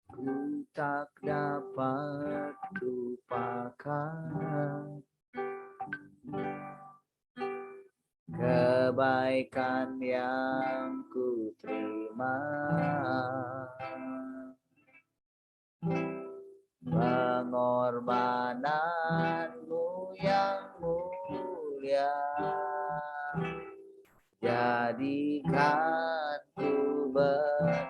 Ku tak dapat lupakan kebaikan yang ku terima, pengorbananmu yang mulia, jadikan ku berharga.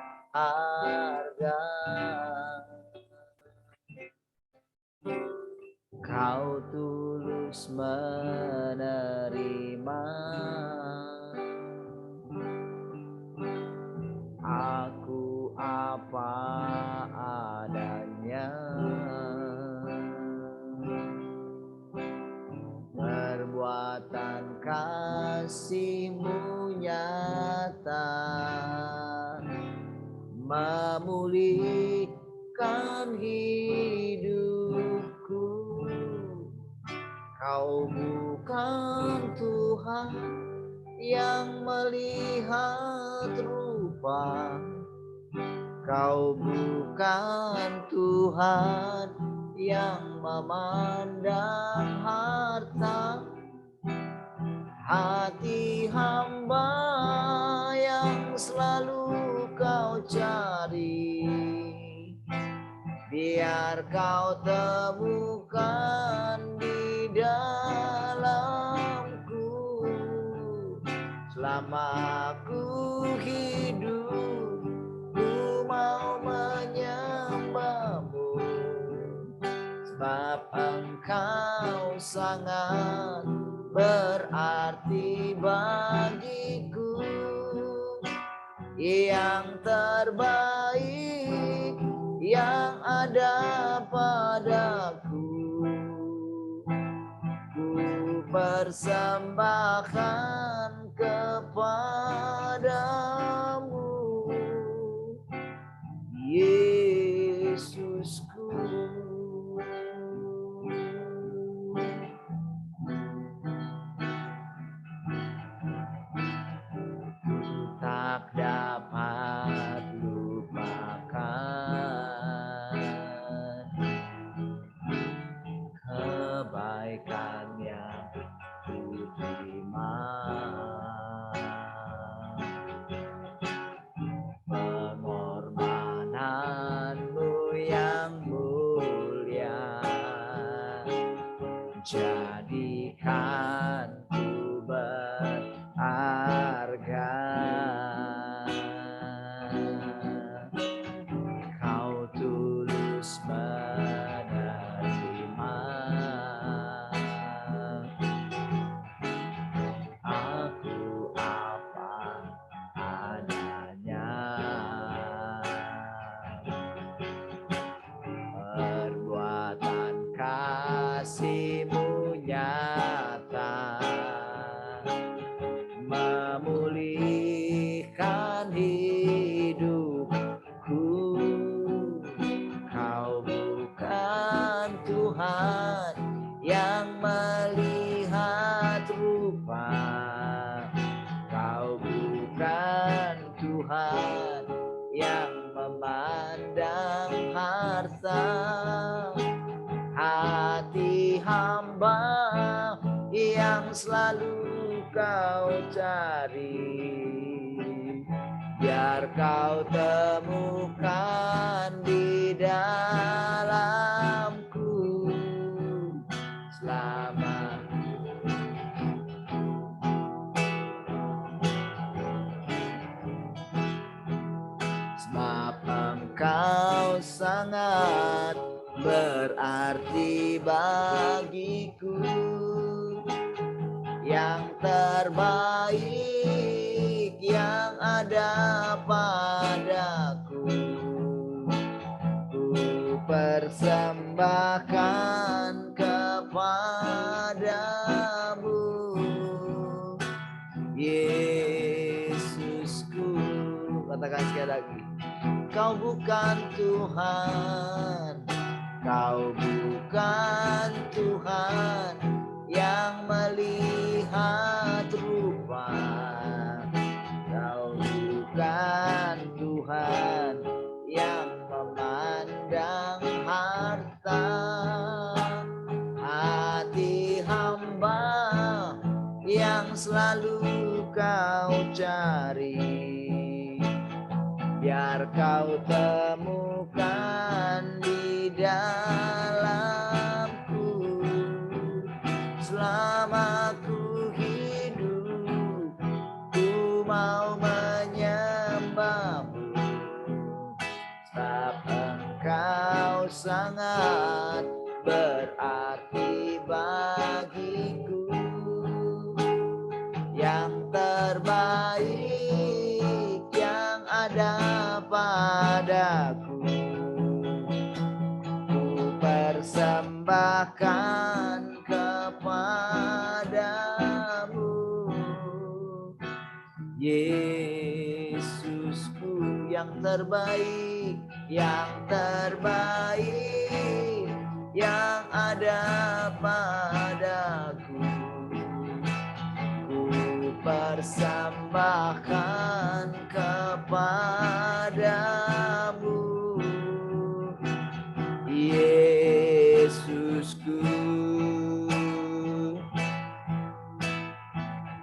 Kau tulus menerima aku apa adanya, perbuatan kasih-Mu nyata, memulihkan hidupku. Kau bukan Tuhan yang melihat rupa, Kau bukan Tuhan yang memandang harta. Hati hamba yang selalu Kau cari, biar Kau temukan di dalamku. Selama aku hidup, ku mau menyembah-Mu, sebab Engkau sangat berarti bagiku. Yang terbaik yang ada padaku, ku persembahkan kepadamu, Yesusku. Tak dapat lupakan kebaikan yang ku terima, pengorbanan-Mu yang mulia, jadikan ku berharga. Kau tulus menerima aku apa adanya, perbuatan kasih-Mu nyata, memulihkan hidupku. Kau bukan Tuhan yang melihat rupa, Kau bukan Tuhan yang memandang harta. Hati hamba yang selalu Kau cari, biar Kau temukan di dalamku. Selama sebab Engkau sangat berarti bagiku. Yang terbaik yang ada padaku, ku persembahkan kepadamu, Yesusku. Katakan sekali lagi, Kau bukan Tuhan, Kau bukan Tuhan yang melihat rupa, Kau bukan Tuhan kau cari, biar kau temukan di dalamku. Selama ku hidup, ku mau menyembahmu, sebab engkau sangat berarti bagiku. Yang terbaik yang ada padaku, ku persembahkan kepadamu. Yesusku, yang terbaik yang ada padaku, ku persembahkan kepadamu. Yesusku,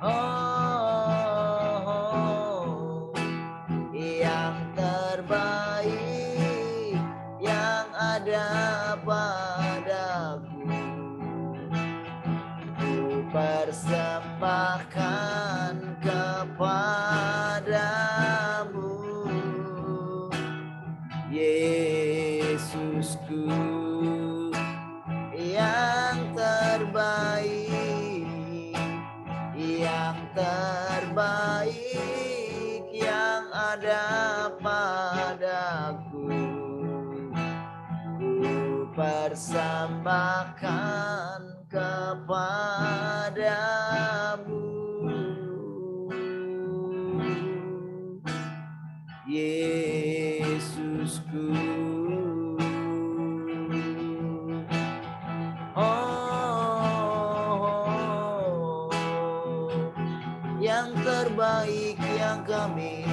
oh, yang terbaik yang ada padaku, ku persembahkan kepadamu. Yesusku, yang terbaik yang ada padaku, ku persembahkan kepadamu. Yesusku, oh, yang terbaik yang kami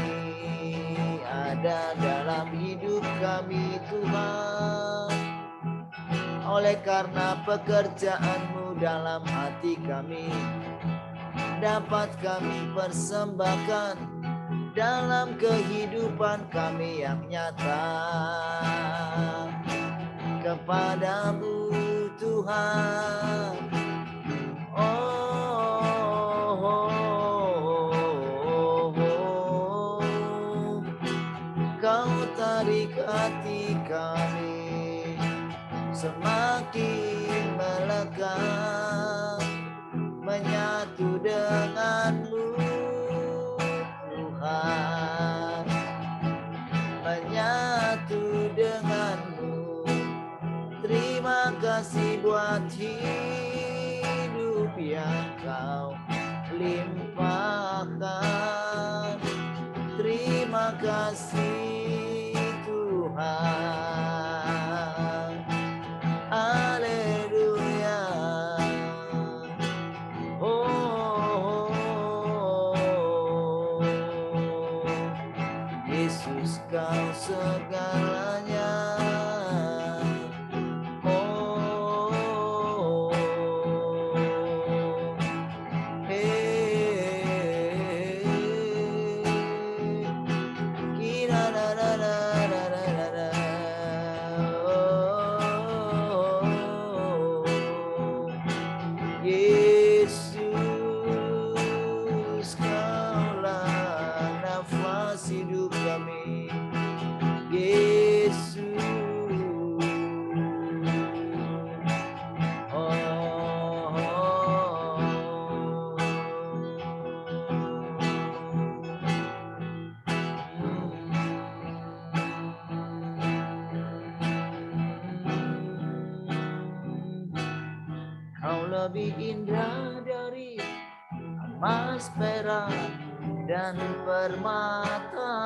ada dalam hidup kami, Tuhan. Oleh karena pekerjaan-Mu dalam hati kami, dapat kami persembahkan dalam kehidupan kami yang nyata kepadamu, Tuhan. Kau tarik hati kami semakin melekat, menyatu denganmu, Tuhan, menyatu denganmu. Terima kasih buat hidup yang kau limpahkan. Terima kasih Tuhan. Haleluya. Oh, Yesus, kau segalanya. Yesus, Kaulah nafas hidup kami. Yesus, Kau lebih indah dari emas, perak, dan permata.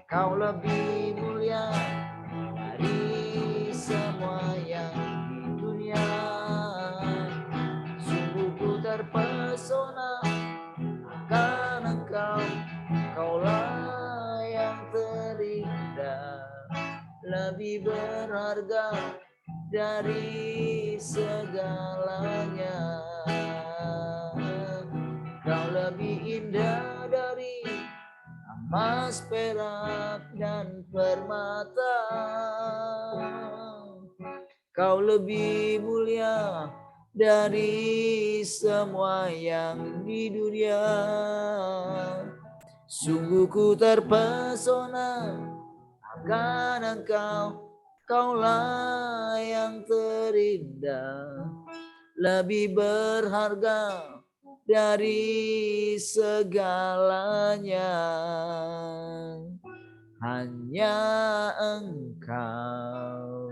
Kau lebih mulia dari semua yang di dunia. Sungguh ku terpesona akan Engkau. Kaulah yang terindah, lebih berharga dari segalanya. Kau lebih indah dari emas, perak, dan permata. Kau lebih mulia dari semua yang di dunia. Sungguh ku terpesona akan Engkau, Kaulah yang terindah, lebih berharga dari segalanya. Hanya Engkau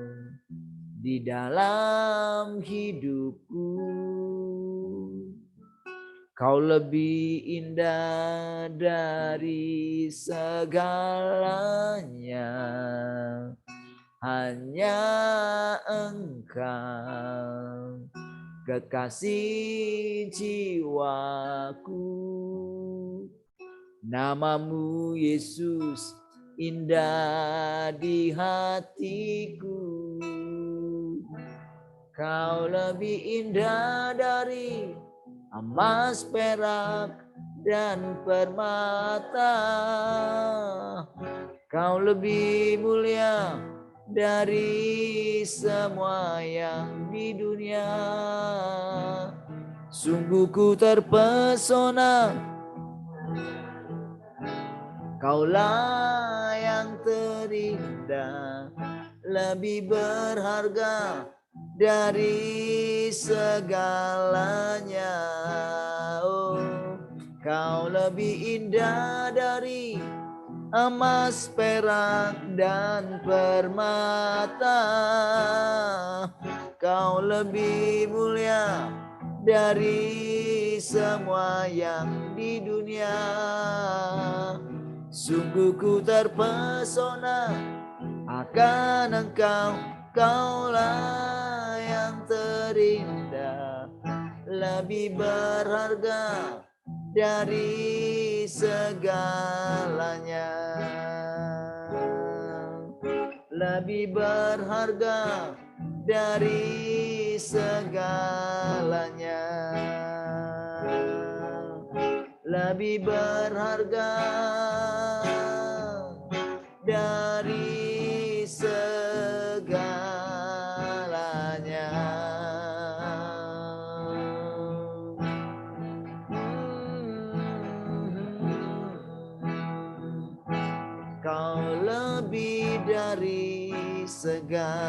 di dalam hidupku. Kau lebih indah dari segalanya. Hanya Engkau kekasih jiwaku. Namamu Yesus indah di hatiku. Kau lebih indah dari emas, perak, dan permata. Kau lebih mulia dari semua yang di dunia. Sungguh ku terpesona, Kaulah yang terindah, lebih berharga dari segalanya. Oh, Kau lebih indah dari emas, perak, dan permata. Kau lebih mulia dari semua yang di dunia. Sungguh ku terpesona akan Engkau, Kaulah yang terindah, lebih berharga dari segalanya. Lebih berharga dari segalanya. Lebih berharga dari segalanya. Kau lebih dari segalanya.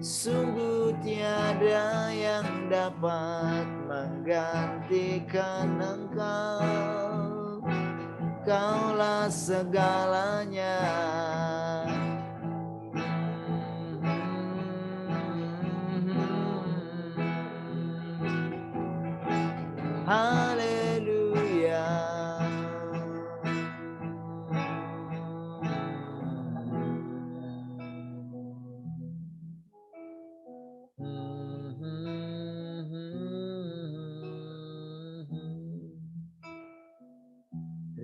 Sungguh tiada yang dapat menggantikan Engkau. Kaulah segalanya. Haleluya.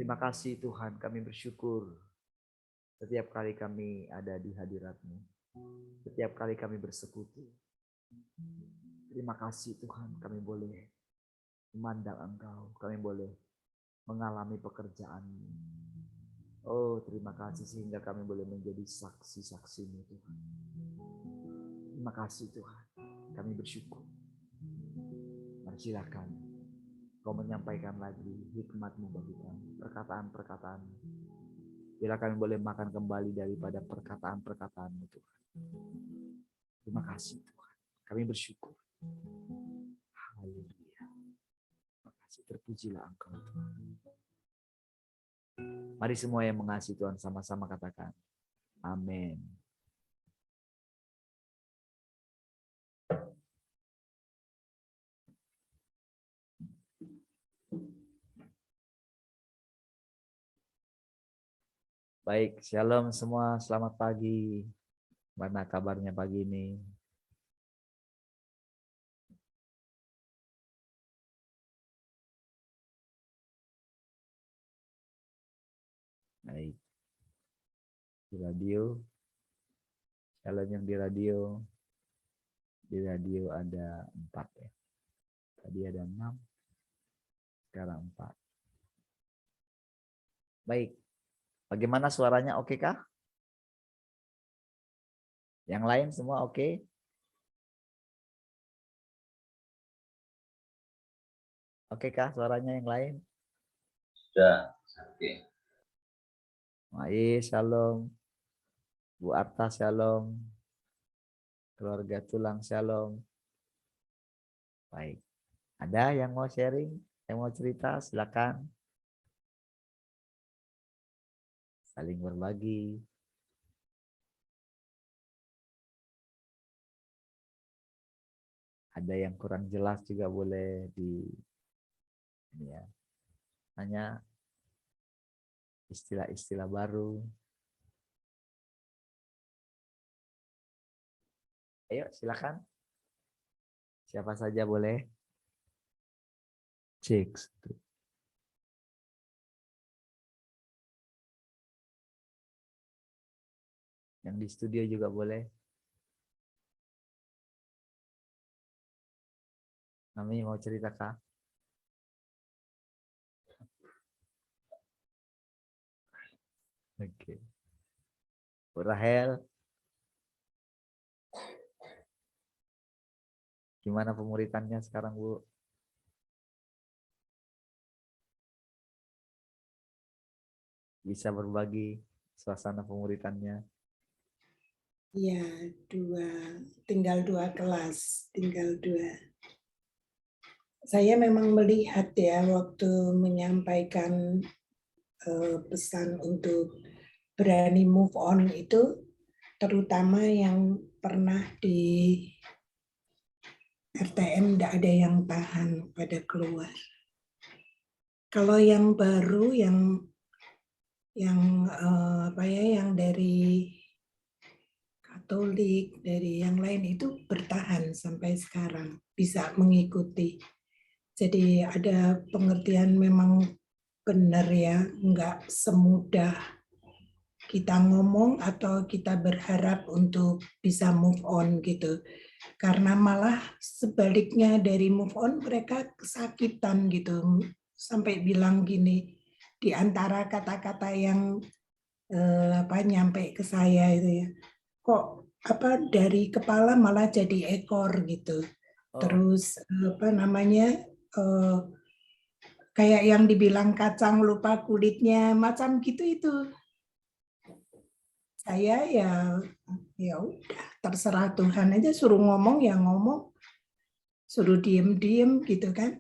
Terima kasih Tuhan, kami bersyukur setiap kali kami ada di hadirat-Mu. Setiap kali kami bersekutu. Terima kasih Tuhan, kami boleh memandang Engkau, kami boleh mengalami pekerjaan-Mu. Oh, terima kasih sehingga kami boleh menjadi saksi-saksi-Mu Tuhan. Terima kasih Tuhan, kami bersyukur. Mari silakan Kau menyampaikan lagi hikmat-Mu bagi kami, perkataan-perkataan-Mu. Bila kami boleh makan kembali daripada perkataan-perkataan-Mu Tuhan. Terima kasih Tuhan, kami bersyukur. Haleluya. Terima kasih, terpujilah Engkau Tuhan. Mari semua yang mengasihi Tuhan sama-sama katakan amin. Baik, shalom semua, selamat pagi. Mana kabarnya pagi ini? Baik. Di radio, shalom yang di radio. Di radio ada 4 ya. Tadi ada 6, sekarang 4. Baik. Bagaimana suaranya, oke kah? Yang lain semua oke? Oke kah suaranya yang lain? Sudah, oke. Mai, shalom. Bu Arta, shalom. Keluarga Tulang, shalom. Baik. Ada yang mau sharing? Yang mau cerita? Silakan. Saling berbagi. Ada yang kurang jelas juga boleh di ini ya. Hanya istilah-istilah baru. Ayo silakan. Siapa saja boleh. Cek. Yang di studio juga boleh. Nami mau cerita kah? Oke. Bu Rahel. Gimana pemuritannya sekarang, Bu? Bisa berbagi suasana pemuritannya? Ya, tinggal 2 kelas, tinggal 2. Saya memang melihat ya waktu menyampaikan pesan untuk berani move on itu, terutama yang pernah di RTM tidak ada yang tahan pada keluar. Kalau yang baru yang yang dari Katolik, dari yang lain itu bertahan sampai sekarang, bisa mengikuti. Jadi ada pengertian memang benar ya, nggak semudah kita ngomong atau kita berharap untuk bisa move on gitu. Karena malah sebaliknya dari move on mereka kesakitan gitu. Sampai bilang gini, di antara kata-kata yang nyampe ke saya itu ya, kok dari kepala malah jadi ekor gitu. Terus kayak yang dibilang kacang lupa kulitnya, macam gitu itu. Saya ya udah terserah Tuhan aja, suruh ngomong ya ngomong, suruh diem gitu kan.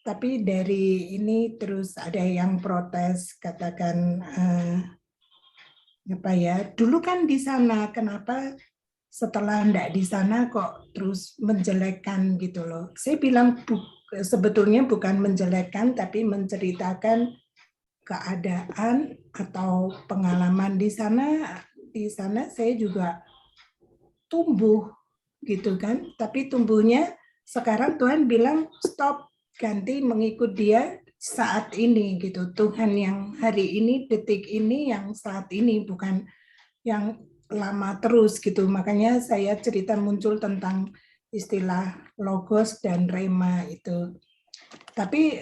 Tapi dari ini terus ada yang protes, katakan dulu kan di sana, kenapa setelah enggak di sana kok terus menjelekkan gitu loh. Saya bilang sebetulnya bukan menjelekkan, tapi menceritakan keadaan atau pengalaman di sana. Di sana saya juga tumbuh gitu kan, tapi tumbuhnya sekarang Tuhan bilang stop, ganti mengikut dia saat ini gitu. Tuhan yang hari ini, detik ini, yang saat ini, bukan yang lama terus gitu. Makanya saya cerita muncul tentang istilah logos dan rema itu. Tapi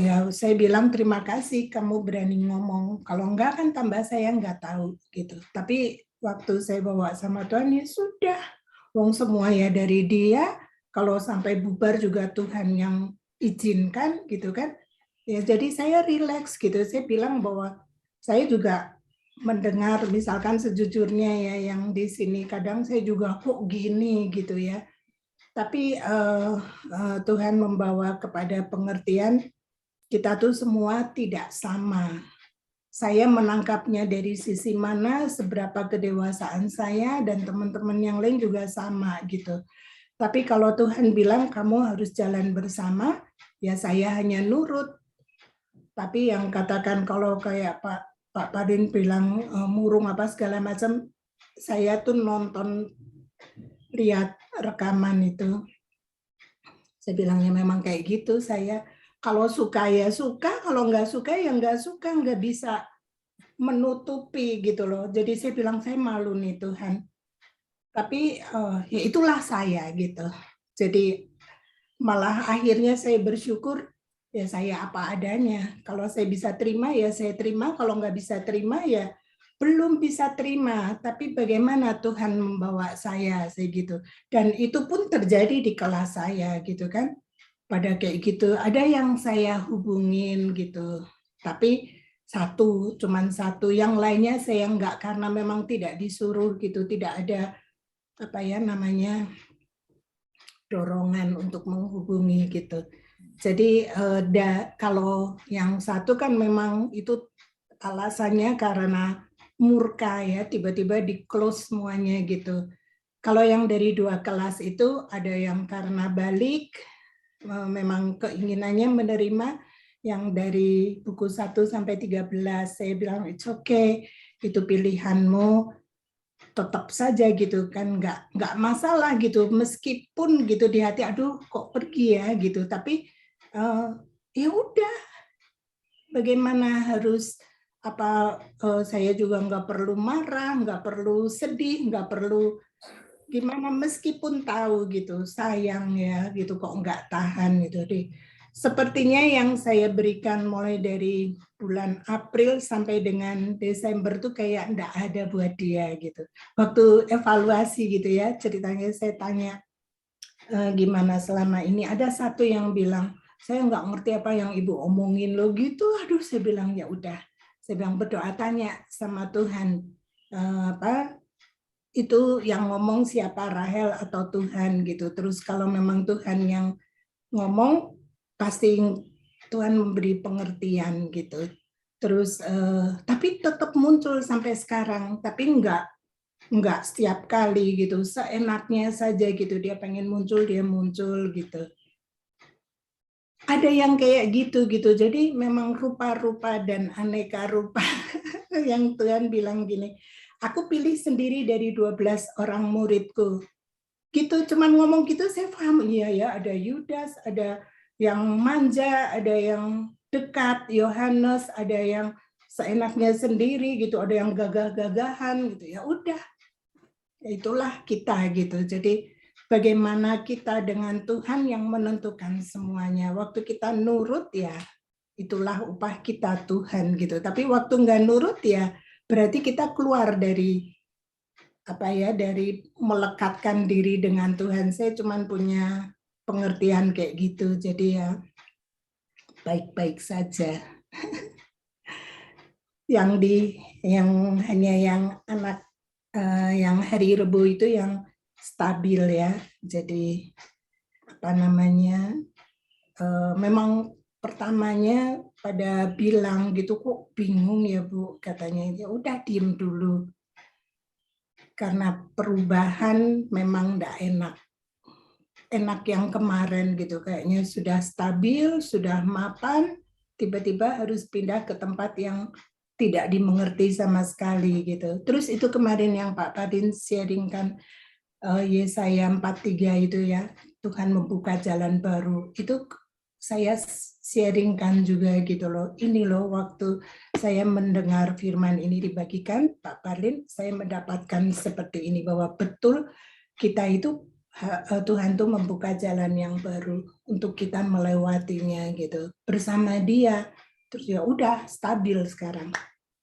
ya saya bilang terima kasih kamu berani ngomong. Kalau enggak kan tambah saya enggak tahu gitu. Tapi waktu saya bawa sama Tuhan ya sudah. Wong semua ya dari dia. Kalau sampai bubar juga Tuhan yang izinkan gitu kan. Ya jadi saya rileks gitu. Saya bilang bahwa saya juga mendengar misalkan sejujurnya ya yang di sini kadang saya juga kok gini gitu ya. Tapi Tuhan membawa kepada pengertian kita tuh semua tidak sama. Saya menangkapnya dari sisi mana, seberapa kedewasaan saya dan teman-teman yang lain juga sama gitu. Tapi kalau Tuhan bilang kamu harus jalan bersama, ya saya hanya nurut. Tapi yang katakan kalau kayak Pak Padin bilang murung apa segala macam, saya tuh nonton lihat rekaman itu. Saya bilangnya memang kayak gitu, saya kalau suka ya suka, kalau nggak suka ya nggak bisa menutupi gitu loh. Jadi saya bilang saya malu nih Tuhan. Tapi ya itulah saya gitu. Jadi malah akhirnya saya bersyukur, ya saya apa adanya. Kalau saya bisa terima ya saya terima, kalau nggak bisa terima ya belum bisa terima. Tapi bagaimana Tuhan membawa saya gitu. Dan itu pun terjadi di kelas saya gitu kan. Pada kayak gitu, ada yang saya hubungin gitu. Tapi cuman satu, yang lainnya saya nggak, karena memang tidak disuruh gitu, tidak ada apa ya namanya dorongan untuk menghubungi gitu. Jadi kalau yang satu kan memang itu alasannya karena murka ya, tiba-tiba di close semuanya gitu. Kalau yang dari 2 kelas itu ada yang karena balik, memang keinginannya menerima yang dari buku 1 sampai 13. Saya bilang it's okay, itu pilihanmu, tetap saja gitu kan, nggak masalah gitu, meskipun gitu di hati aduh kok pergi ya gitu, tapi ya udah, bagaimana harus apa, saya juga nggak perlu marah, nggak perlu sedih, nggak perlu gimana, meskipun tahu gitu sayang ya gitu kok nggak tahan gitu deh. Sepertinya yang saya berikan mulai dari bulan April sampai dengan Desember tuh kayak enggak ada buat dia gitu. Waktu evaluasi gitu ya, ceritanya saya tanya gimana selama ini, ada satu yang bilang, saya nggak ngerti apa yang ibu omongin lo gitu. Aduh, saya bilang ya udah, saya bilang berdoa tanya sama Tuhan, apa itu yang ngomong siapa, Rahel atau Tuhan gitu. Terus kalau memang Tuhan yang ngomong, pasti Tuhan memberi pengertian gitu. Terus tapi tetap muncul sampai sekarang, tapi enggak setiap kali gitu, seenaknya saja gitu, dia pengen muncul dia muncul gitu. Ada yang kayak gitu. Jadi memang rupa-rupa dan aneka rupa. Yang Tuhan bilang gini, aku pilih sendiri dari 12 orang muridku. Gitu, cuman ngomong gitu saya paham, iya ya, ada Yudas, ada yang manja, ada yang dekat, Yohanes, ada yang seenaknya sendiri gitu, ada yang gagah-gagahan gitu. Ya udah, itulah kita gitu. Jadi bagaimana kita dengan Tuhan yang menentukan semuanya. Waktu kita nurut ya, itulah upah kita Tuhan gitu. Tapi waktu nggak nurut ya, berarti kita keluar dari apa ya, dari melekatkan diri dengan Tuhan. Saya cuma punya pengertian kayak gitu. Jadi ya baik-baik saja. Yang hanya yang anak yang hari Rebo itu yang stabil ya. Jadi apa namanya? Memang pertamanya pada bilang gitu, kok bingung ya Bu, katanya. Ya udah diem dulu. Karena perubahan memang enggak enak yang kemarin gitu, kayaknya sudah stabil, sudah mapan, tiba-tiba harus pindah ke tempat yang tidak dimengerti sama sekali gitu. Terus itu kemarin yang Pak Padin sharingkan, Yesaya 43 itu ya, Tuhan membuka jalan baru. Itu saya sharingkan juga gitu loh. Ini loh waktu saya mendengar firman ini dibagikan, Pak Padin, saya mendapatkan seperti ini, bahwa betul kita itu Tuhan tuh membuka jalan yang baru untuk kita melewatinya gitu bersama Dia. Terus ya udah stabil sekarang.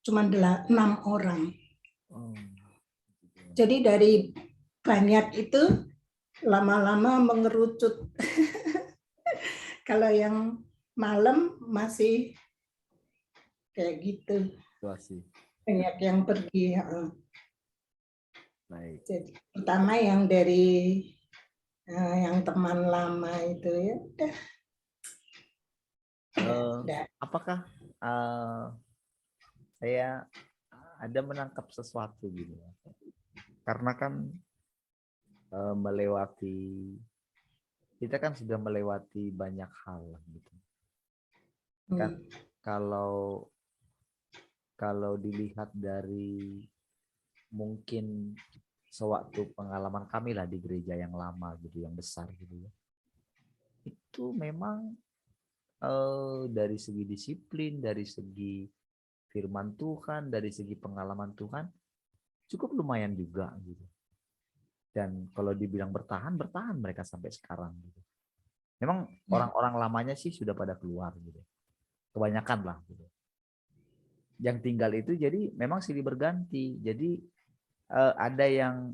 Cuman 6 orang. Jadi dari banyak itu lama-lama mengerucut. Kalau yang malam masih kayak gitu. Banyak yang pergi. Baik. Jadi pertama yang dari yang teman lama itu ya udah. Apakah saya ada menangkap sesuatu gitu? Karena kan kita kan sudah melewati banyak hal gitu. Kan kalau dilihat dari mungkin sewaktu pengalaman kami lah di gereja yang lama gitu, yang besar gitu ya, itu memang dari segi disiplin, dari segi firman Tuhan, dari segi pengalaman Tuhan cukup lumayan juga gitu. Dan kalau dibilang bertahan mereka sampai sekarang gitu. Memang orang-orang lamanya sih sudah pada keluar gitu. Kebanyakan lah gitu. Yang tinggal itu jadi memang silih berganti. Jadi ada yang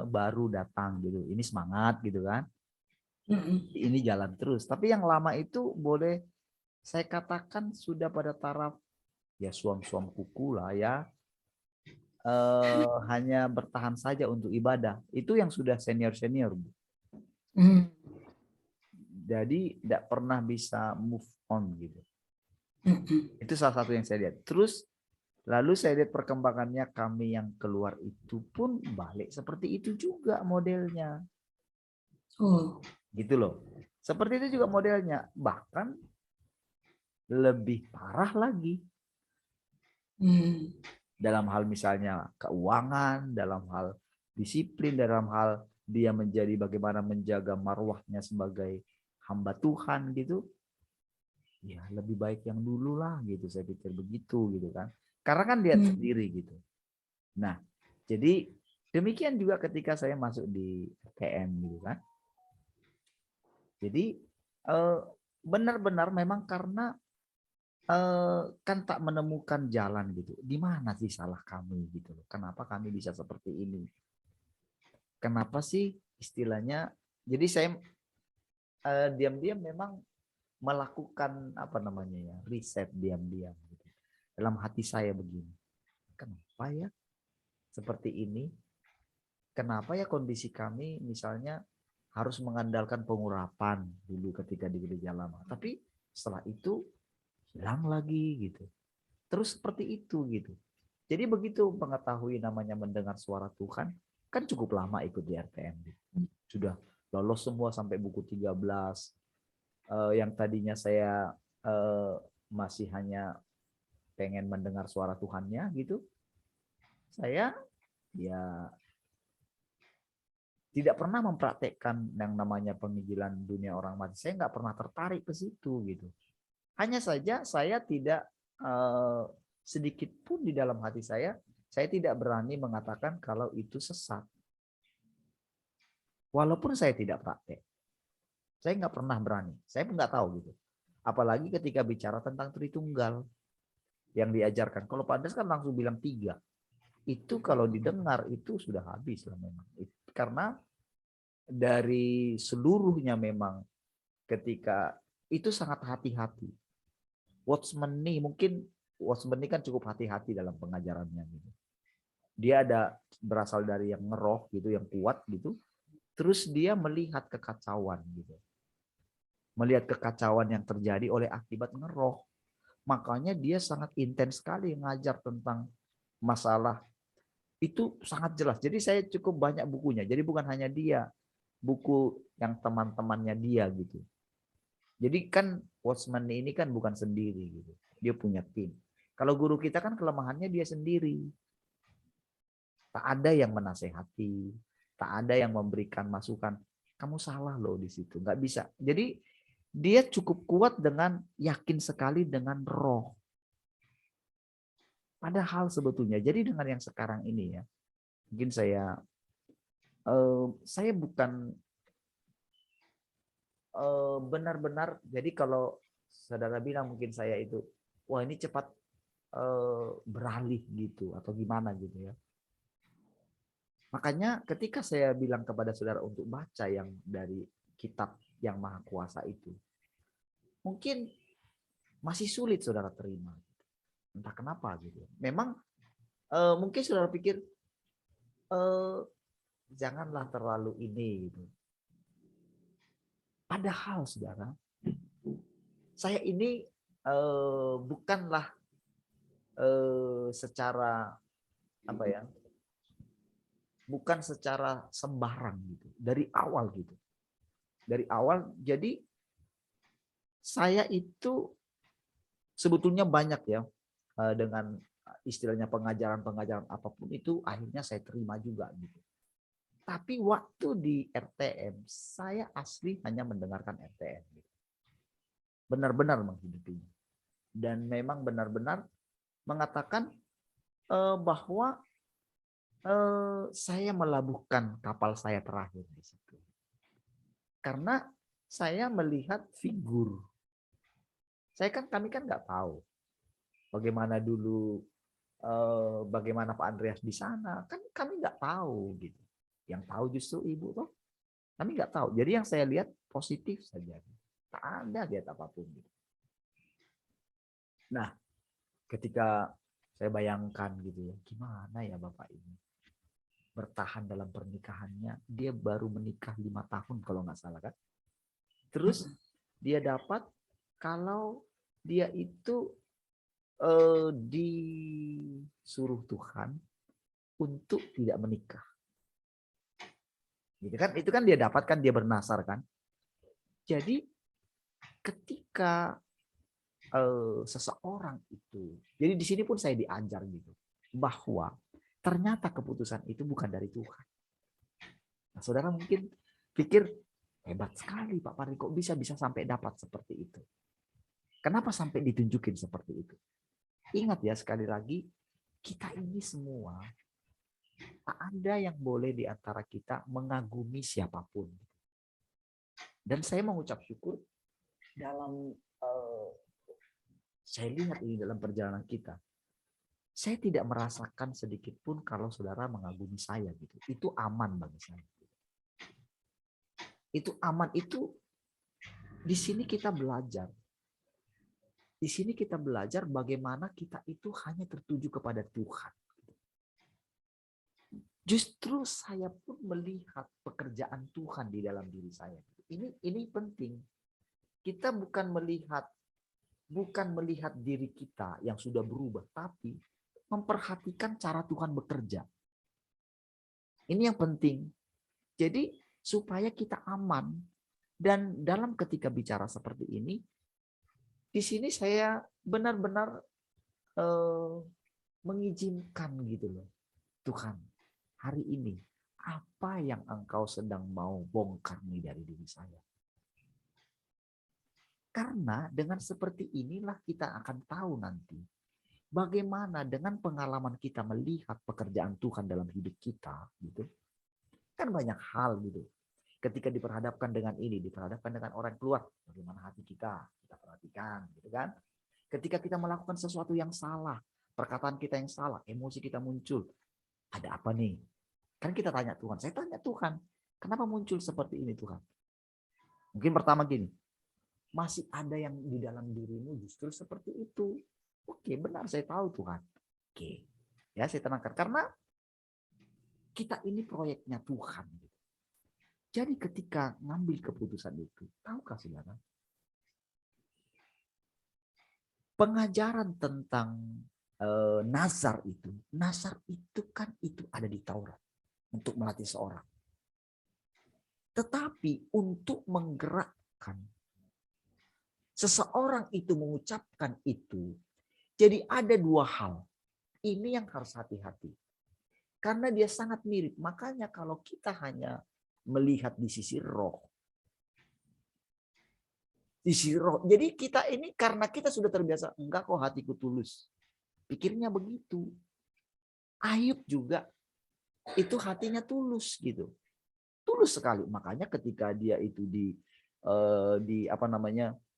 baru datang gitu. Ini semangat gitu kan. Ini jalan terus. Tapi yang lama itu boleh saya katakan sudah pada taraf ya suam-suam kuku lah ya. Hanya bertahan saja untuk ibadah. Itu yang sudah senior-senior. Jadi tidak pernah bisa move on gitu. Itu salah satu yang saya lihat. Terus lalu saya lihat perkembangannya kami yang keluar itu pun balik seperti itu juga modelnya. Oh. Gitu loh. Seperti itu juga modelnya. Bahkan lebih parah lagi. Dalam hal misalnya keuangan, dalam hal disiplin, dalam hal dia menjadi bagaimana menjaga marwahnya sebagai hamba Tuhan gitu. Ya lebih baik yang dulu lah gitu, saya pikir begitu gitu kan. Karena kan lihat sendiri gitu. Nah, jadi demikian juga ketika saya masuk di TM gitu kan. Jadi benar-benar memang karena kan tak menemukan jalan gitu. Di mana sih salah kami gitu loh. Kenapa kami bisa seperti ini? Kenapa sih istilahnya? Jadi saya diam-diam memang melakukan apa namanya ya, riset diam-diam gitu. Dalam hati saya begini. Kenapa ya seperti ini? Kenapa ya kondisi kami misalnya harus mengandalkan pengurapan dulu ketika di gereja lama. Tapi setelah itu hilang lagi gitu. Terus seperti itu gitu. Jadi begitu mengetahui namanya mendengar suara Tuhan, kan cukup lama ikut di RTM. Sudah lolos semua sampai buku 13. Yang tadinya saya masih hanya pengen mendengar suara Tuhannya gitu. Saya ya tidak pernah mempraktekkan yang namanya penginjilan dunia orang mati. Saya nggak pernah tertarik ke situ gitu. Hanya saja saya tidak sedikit pun di dalam hati saya tidak berani mengatakan kalau itu sesat. Walaupun saya tidak praktek. Saya nggak pernah berani. Saya pun nggak tahu gitu. Apalagi ketika bicara tentang Tritunggal yang diajarkan. Kalau Pak Des kan langsung bilang 3. Itu kalau didengar itu sudah habis lah memang. Karena dari seluruhnya memang ketika itu sangat hati-hati. Watchman ini kan cukup hati-hati dalam pengajarannya gitu. Dia ada berasal dari yang ngeroh gitu, yang kuat gitu. Terus dia melihat kekacauan gitu. Melihat kekacauan yang terjadi oleh akibat ngeroh. Makanya dia sangat intens sekali ngajar tentang masalah itu sangat jelas. Jadi saya cukup banyak bukunya. Jadi bukan hanya dia, buku yang teman-temannya dia gitu. Jadi kan Watchman ini kan bukan sendiri gitu. Dia punya tim. Kalau guru kita kan kelemahannya dia sendiri. Tak ada yang menasehati, tak ada yang memberikan masukan. Kamu salah loh di situ, nggak bisa. Jadi dia cukup kuat dengan yakin sekali dengan roh. Padahal sebetulnya, jadi dengan yang sekarang ini ya, mungkin saya bukan benar-benar. Jadi kalau saudara bilang mungkin saya itu, wah ini cepat beralih gitu atau gimana gitu ya. Makanya ketika saya bilang kepada saudara untuk baca yang dari kitab yang Maha Kuasa itu, mungkin masih sulit saudara terima. Entah kenapa gitu. Memang mungkin saudara pikir janganlah terlalu ini gitu. Padahal saudara, saya ini bukanlah secara apa ya, bukan secara sembarang gitu. Dari awal gitu. Dari awal, jadi saya itu sebetulnya banyak ya dengan istilahnya pengajaran-pengajaran apapun itu akhirnya saya terima juga gitu. Tapi waktu di RTM saya asli hanya mendengarkan RTM. Gitu. Benar-benar menghidupinya. Dan memang benar-benar mengatakan bahwa Saya melabuhkan kapal saya terakhir di situ. Karena saya melihat figur. Kami kan nggak tahu bagaimana dulu, bagaimana Pak Andreas di sana. Kan kami nggak tahu gitu. Yang tahu justru Ibu toh. Kami nggak tahu. Jadi yang saya lihat positif saja. Tak ada lihat apapun. Gitu. Nah, ketika saya bayangkan gitu ya, gimana ya Bapak ini bertahan dalam pernikahannya, dia baru menikah 5 tahun kalau nggak salah kan. Terus dia dapat kalau dia itu disuruh Tuhan untuk tidak menikah. Gitu kan? Itu kan dia dapatkan, dia bernasar kan. Jadi ketika seseorang itu, jadi di sini pun saya diajar gitu, bahwa ternyata keputusan itu bukan dari Tuhan. Nah, saudara mungkin pikir hebat sekali Pak Pardi, kok bisa sampai dapat seperti itu. Kenapa sampai ditunjukin seperti itu? Ingat ya sekali lagi, kita ini semua tak ada yang boleh di antara kita mengagumi siapapun. Dan saya mengucap syukur dalam saya lihat ini dalam perjalanan kita. Saya tidak merasakan sedikit pun kalau saudara mengagumi saya gitu. Itu aman bagi saya. Itu aman, itu di sini kita belajar. Di sini kita belajar bagaimana kita itu hanya tertuju kepada Tuhan. Justru saya pun melihat pekerjaan Tuhan di dalam diri saya. Ini penting. Kita bukan melihat diri kita yang sudah berubah, tapi memperhatikan cara Tuhan bekerja. Ini yang penting. Jadi supaya kita aman. Dan dalam ketika bicara seperti ini, di sini saya benar-benar mengizinkan gitu loh. Tuhan, hari ini apa yang Engkau sedang mau bongkar nih dari diri saya? Karena dengan seperti inilah kita akan tahu nanti bagaimana dengan pengalaman kita melihat pekerjaan Tuhan dalam hidup kita, gitu. Kan banyak hal gitu. Ketika diperhadapkan dengan ini, diperhadapkan dengan orang keluar, bagaimana hati kita perhatikan, gitu kan. Ketika kita melakukan sesuatu yang salah, perkataan kita yang salah, emosi kita muncul, ada apa nih? Kan kita tanya Tuhan, saya tanya Tuhan, kenapa muncul seperti ini Tuhan? Mungkin pertama gini, masih ada yang di dalam dirimu justru seperti itu. Oke, benar, saya tahu Tuhan. Oke, ya saya tenangkan. Karena kita ini proyeknya Tuhan. Jadi ketika ngambil keputusan itu, tahukah saudara? Pengajaran tentang nazar itu kan itu ada di Taurat untuk melatih seorang. Tetapi untuk menggerakkan seseorang itu mengucapkan itu, jadi ada dua hal. Ini yang harus hati-hati. Karena dia sangat mirip. Makanya kalau kita hanya melihat di sisi roh. Di sisi roh. Jadi kita ini karena kita sudah terbiasa. Enggak kok hatiku tulus. Pikirnya begitu. Ayub juga itu hatinya tulus gitu. Tulus sekali. Makanya ketika dia itu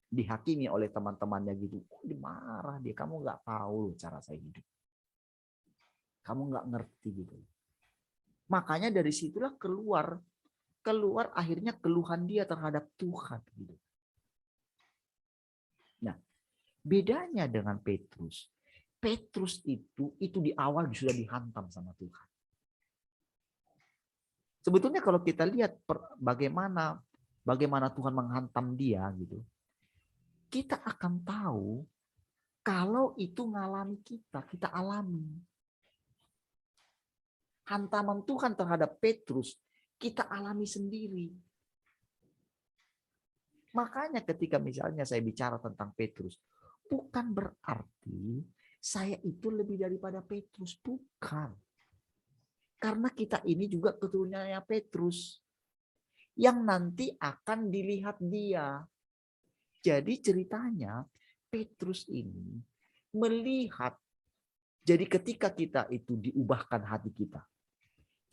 dihakimi oleh teman-temannya gitu, dia marah dia, kamu nggak tahu cara saya hidup, kamu nggak ngerti gitu. Makanya dari situlah keluar akhirnya keluhan dia terhadap Tuhan gitu. Nah, bedanya dengan Petrus itu di awal sudah dihantam sama Tuhan. Sebetulnya kalau kita lihat bagaimana Tuhan menghantam dia gitu, kita akan tahu kalau itu ngalami kita alami. Hantaman Tuhan terhadap Petrus, kita alami sendiri. Makanya ketika misalnya saya bicara tentang Petrus, bukan berarti saya itu lebih daripada Petrus, bukan. Karena kita ini juga keturunannya Petrus, yang nanti akan dilihat dia. Jadi ceritanya Petrus ini melihat, jadi ketika kita itu diubahkan hati kita,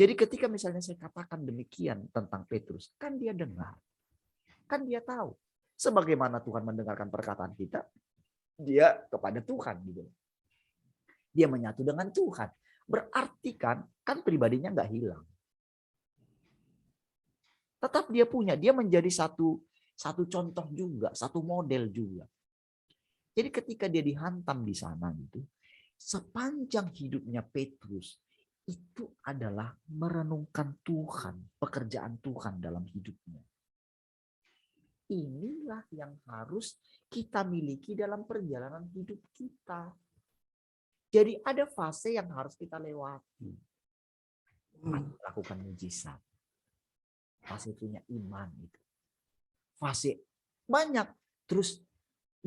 Jadi ketika misalnya saya katakan demikian tentang Petrus, kan dia dengar. Kan dia tahu. Sebagaimana Tuhan mendengarkan perkataan kita, dia kepada Tuhan gitu. Dia menyatu dengan Tuhan. Berarti kan pribadinya nggak hilang. Tetap dia punya, dia menjadi satu contoh juga, satu model juga. Jadi ketika dia dihantam di sana gitu, sepanjang hidupnya Petrus itu adalah merenungkan Tuhan, pekerjaan Tuhan dalam hidupnya. Inilah yang harus kita miliki dalam perjalanan hidup kita. Jadi ada fase yang harus kita lewati. Lakukan mujizat. Fase punya iman itu. Fase banyak. Terus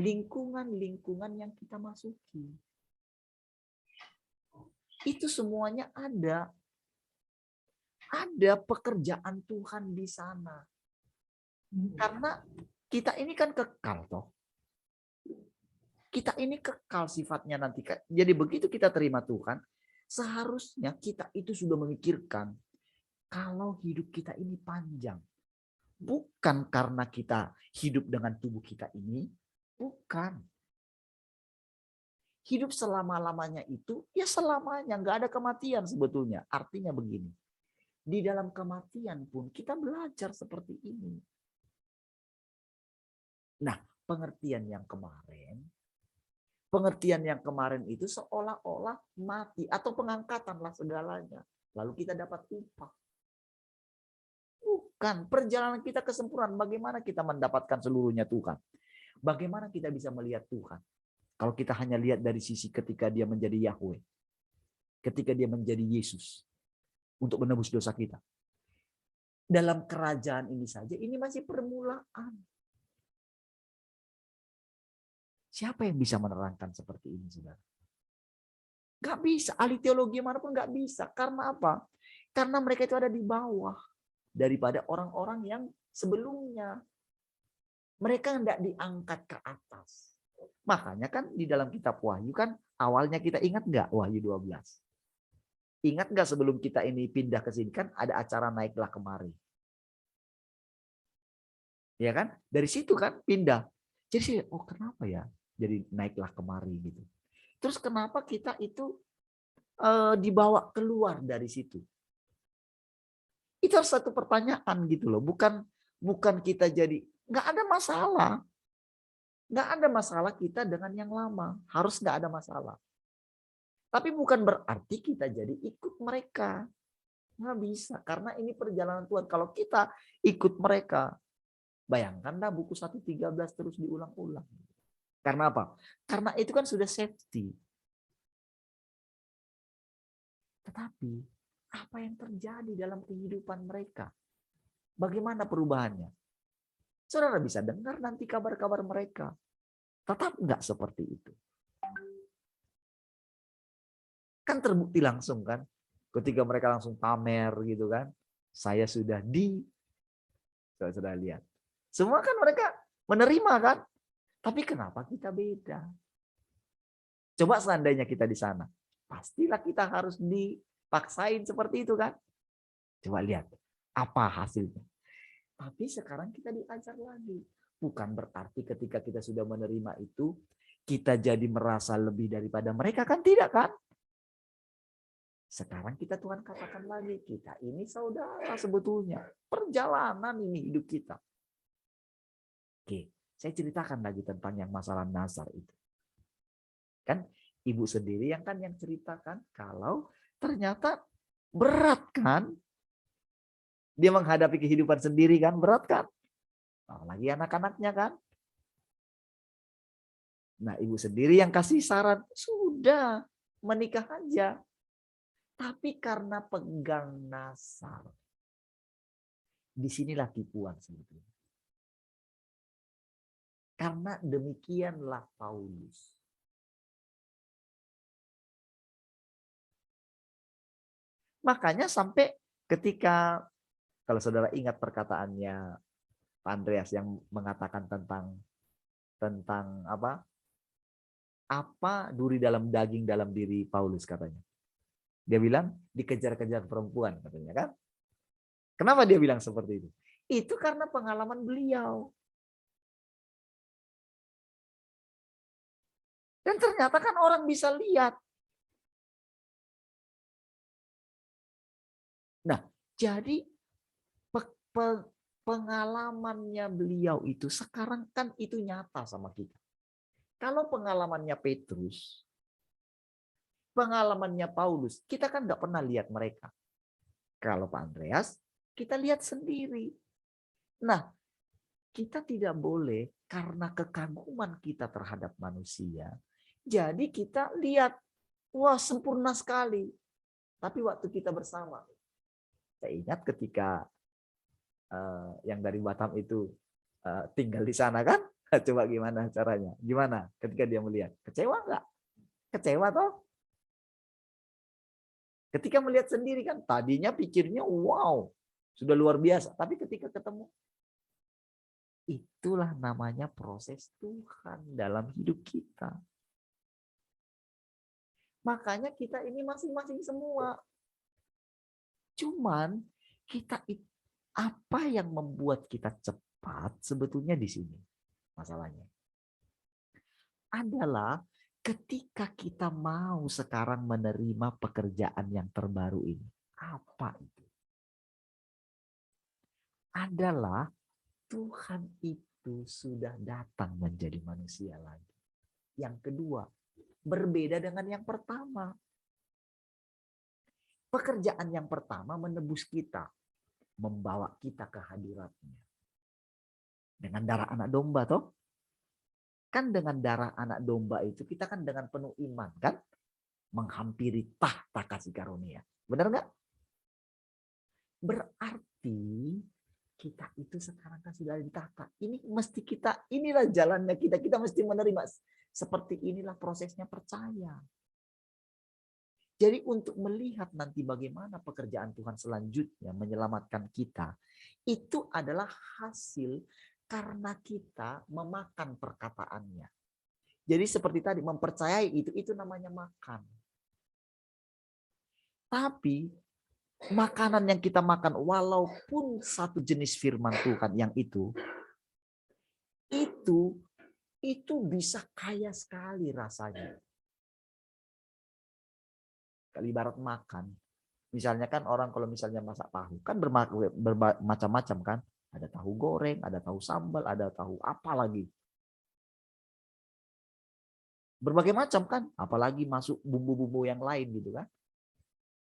lingkungan-lingkungan yang kita masuki. Itu semuanya ada. Ada pekerjaan Tuhan di sana. Karena kita ini kan kekal toh. Kita ini kekal sifatnya nanti. Jadi begitu kita terima Tuhan, seharusnya kita itu sudah memikirkan kalau hidup kita ini panjang. Bukan karena kita hidup dengan tubuh kita ini, bukan. Hidup selama-lamanya itu, ya selamanya. Nggak ada kematian sebetulnya. Artinya begini, di dalam kematian pun kita belajar seperti ini. Nah, pengertian yang kemarin itu seolah-olah mati atau pengangkatan lah segalanya. Lalu kita dapat upah. Bukan, perjalanan kita kesempurnaan. Bagaimana kita mendapatkan seluruhnya Tuhan? Bagaimana kita bisa melihat Tuhan? Kalau kita hanya lihat dari sisi ketika dia menjadi Yahweh. Ketika dia menjadi Yesus. Untuk menebus dosa kita. Dalam kerajaan ini saja, ini masih permulaan. Siapa yang bisa menerangkan seperti ini, saudara? Gak bisa. Ahli teologi manapun gak bisa. Karena apa? Karena mereka itu ada di bawah daripada orang-orang yang sebelumnya. Mereka tidak diangkat ke atas. Makanya kan di dalam kitab Wahyu kan awalnya kita ingat nggak Wahyu 12? Ingat nggak sebelum kita ini pindah ke sini kan ada acara naiklah kemari. Ya kan? Dari situ kan pindah. Jadi oh kenapa ya? Jadi naiklah kemari gitu. Terus kenapa kita itu dibawa keluar dari situ? Itu harus satu pertanyaan gitu loh. Bukan kita jadi nggak ada masalah. Nggak ada masalah kita dengan yang lama. Harus nggak ada masalah. Tapi bukan berarti kita jadi ikut mereka. Nggak bisa. Karena ini perjalanan Tuhan. Kalau kita ikut mereka, bayangkanlah buku 1:13 terus diulang-ulang. Karena apa? Karena itu kan sudah safety. Tetapi apa yang terjadi dalam kehidupan mereka? Bagaimana perubahannya? Saudara bisa dengar nanti kabar-kabar mereka. Tetap enggak seperti itu. Kan terbukti langsung kan. Ketika mereka langsung pamer gitu kan. Saya sudah sudah lihat. Semua kan mereka menerima kan. Tapi kenapa kita beda? Coba seandainya kita di sana. Pastilah kita harus dipaksain seperti itu kan. Coba lihat. Apa hasilnya? Tapi sekarang kita diajar lagi. Bukan berarti ketika kita sudah menerima itu, kita jadi merasa lebih daripada mereka kan tidak kan? Sekarang kita Tuhan katakan lagi, kita ini saudara sebetulnya. Perjalanan ini hidup kita. Oke, saya ceritakan lagi tentang yang masalah nazar itu. Kan ibu sendiri yang ceritakan kalau ternyata berat kan? Dia menghadapi kehidupan sendiri kan, berat kan? Apalagi anak-anaknya kan? Nah, ibu sendiri yang kasih saran, sudah menikah aja. Tapi karena pegang nazar. Disinilah tipuan sebetulnya. Karena demikianlah Paulus. Makanya sampai ketika, kalau saudara ingat perkataannya Pak Andreas yang mengatakan tentang apa duri dalam daging dalam diri Paulus katanya. Dia bilang dikejar-kejar perempuan katanya kan. Kenapa dia bilang seperti itu? Itu karena pengalaman beliau. Dan ternyata kan orang bisa lihat. Nah, jadi pengalamannya beliau itu sekarang kan itu nyata sama kita. Kalau pengalamannya Petrus, pengalamannya Paulus, kita kan nggak pernah lihat mereka. Kalau Pak Andreas, kita lihat sendiri. Nah, kita tidak boleh karena kekaguman kita terhadap manusia, jadi kita lihat, wah sempurna sekali. Tapi waktu kita bersama, saya ingat ketika yang dari Batam itu tinggal di sana kan, coba gimana caranya? Gimana ketika dia melihat? Kecewa nggak? Kecewa toh? Ketika melihat sendiri kan, tadinya pikirnya wow, sudah luar biasa. Tapi ketika ketemu, itulah namanya proses Tuhan dalam hidup kita. Makanya kita ini masing-masing semua. Cuman kita apa yang membuat kita cepat sebetulnya di sini masalahnya. Adalah ketika kita mau sekarang menerima pekerjaan yang terbaru ini. Apa itu? Adalah Tuhan itu sudah datang menjadi manusia lagi. Yang kedua, berbeda dengan yang pertama. Pekerjaan yang pertama menebus kita, membawa kita ke hadiratnya. Dengan darah anak domba toh? Kan dengan darah anak domba itu kita kan dengan penuh iman kan? Menghampiri tahta kasih karunia. Benar nggak? Berarti kita itu sekarang kan sudah di tahta. Ini mesti kita, inilah jalannya kita. Kita mesti menerima. Seperti inilah prosesnya percaya. Jadi untuk melihat nanti bagaimana pekerjaan Tuhan selanjutnya menyelamatkan kita, itu adalah hasil karena kita memakan perkataannya. Jadi seperti tadi, mempercayai itu namanya makan. Tapi makanan yang kita makan, walaupun satu jenis firman Tuhan yang itu bisa kaya sekali rasanya. Kalau ibarat makan, misalnya kan orang kalau misalnya masak tahu, kan bermacam-macam kan. Ada tahu goreng, ada tahu sambal, ada tahu apa lagi. Berbagai macam kan, apalagi masuk bumbu-bumbu yang lain gitu kan.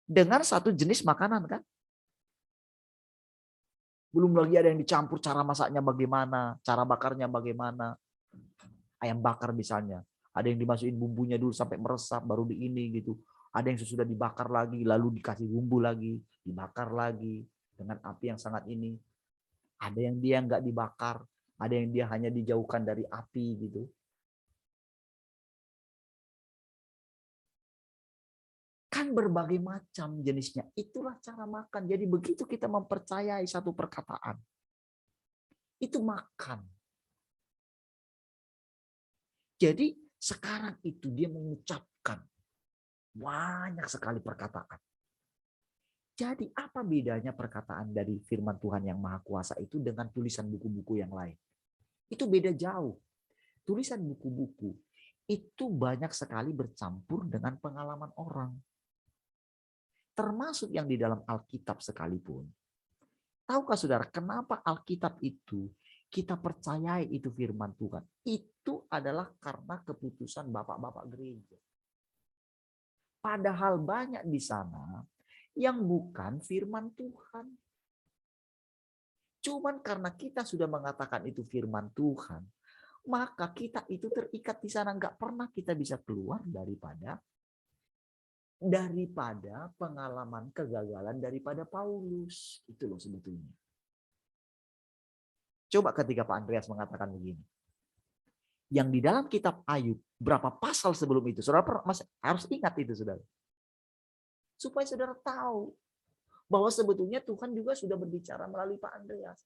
Dengan satu jenis makanan kan. Belum lagi ada yang dicampur cara masaknya bagaimana, cara bakarnya bagaimana. Ayam bakar misalnya, ada yang dimasukin bumbunya dulu sampai meresap baru di ini gitu. Ada yang sudah dibakar lagi, lalu dikasih bumbu lagi, dibakar lagi dengan api yang sangat ini. Ada yang dia nggak dibakar, ada yang dia hanya dijauhkan dari api gitu. Kan berbagai macam jenisnya. Itulah cara makan. Jadi begitu kita mempercayai satu perkataan, itu makan. Jadi sekarang itu dia mengucapkan banyak sekali perkataan. Jadi apa bedanya perkataan dari firman Tuhan yang Maha Kuasa itu dengan tulisan buku-buku yang lain? Itu beda jauh. Tulisan buku-buku itu banyak sekali bercampur dengan pengalaman orang. Termasuk yang di dalam Alkitab sekalipun. Tahukah saudara kenapa Alkitab itu kita percayai itu firman Tuhan? Itu adalah karena keputusan bapak-bapak gereja. Padahal banyak di sana yang bukan firman Tuhan. Cuman karena kita sudah mengatakan itu firman Tuhan, maka kita itu terikat di sana. Nggak pernah kita bisa keluar daripada pengalaman kegagalan daripada Paulus. Itu loh sebetulnya. Coba ketika Pak Andreas mengatakan begini. Yang di dalam kitab Ayub, berapa pasal sebelum itu? Saudara harus ingat itu, saudara. Supaya saudara tahu bahwa sebetulnya Tuhan juga sudah berbicara melalui Pak Andreas.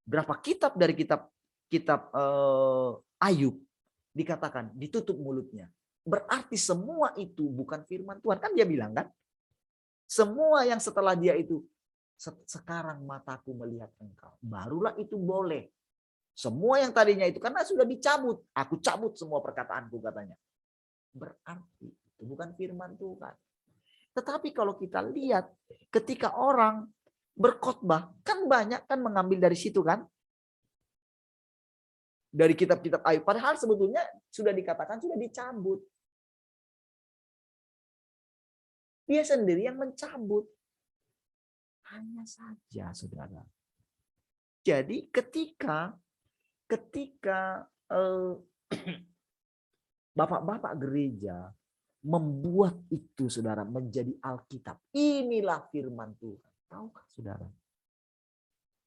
Berapa kitab dari kitab Ayub dikatakan ditutup mulutnya. Berarti semua itu bukan firman Tuhan. Kan dia bilang kan? Semua yang setelah dia itu, sekarang mataku melihat engkau. Barulah itu boleh. Semua yang tadinya itu, karena sudah dicabut. Aku cabut semua perkataanku katanya. Berarti itu bukan firman Tuhan. Tetapi kalau kita lihat ketika orang berkhotbah, kan banyak kan mengambil dari situ kan. Dari kitab-kitab Ayub. Padahal sebetulnya sudah dikatakan sudah dicabut. Dia sendiri yang mencabut. Hanya saja, saudara. Jadi ketika bapak-bapak gereja membuat itu, saudara, menjadi Alkitab. Inilah firman Tuhan. Tahukah, saudara?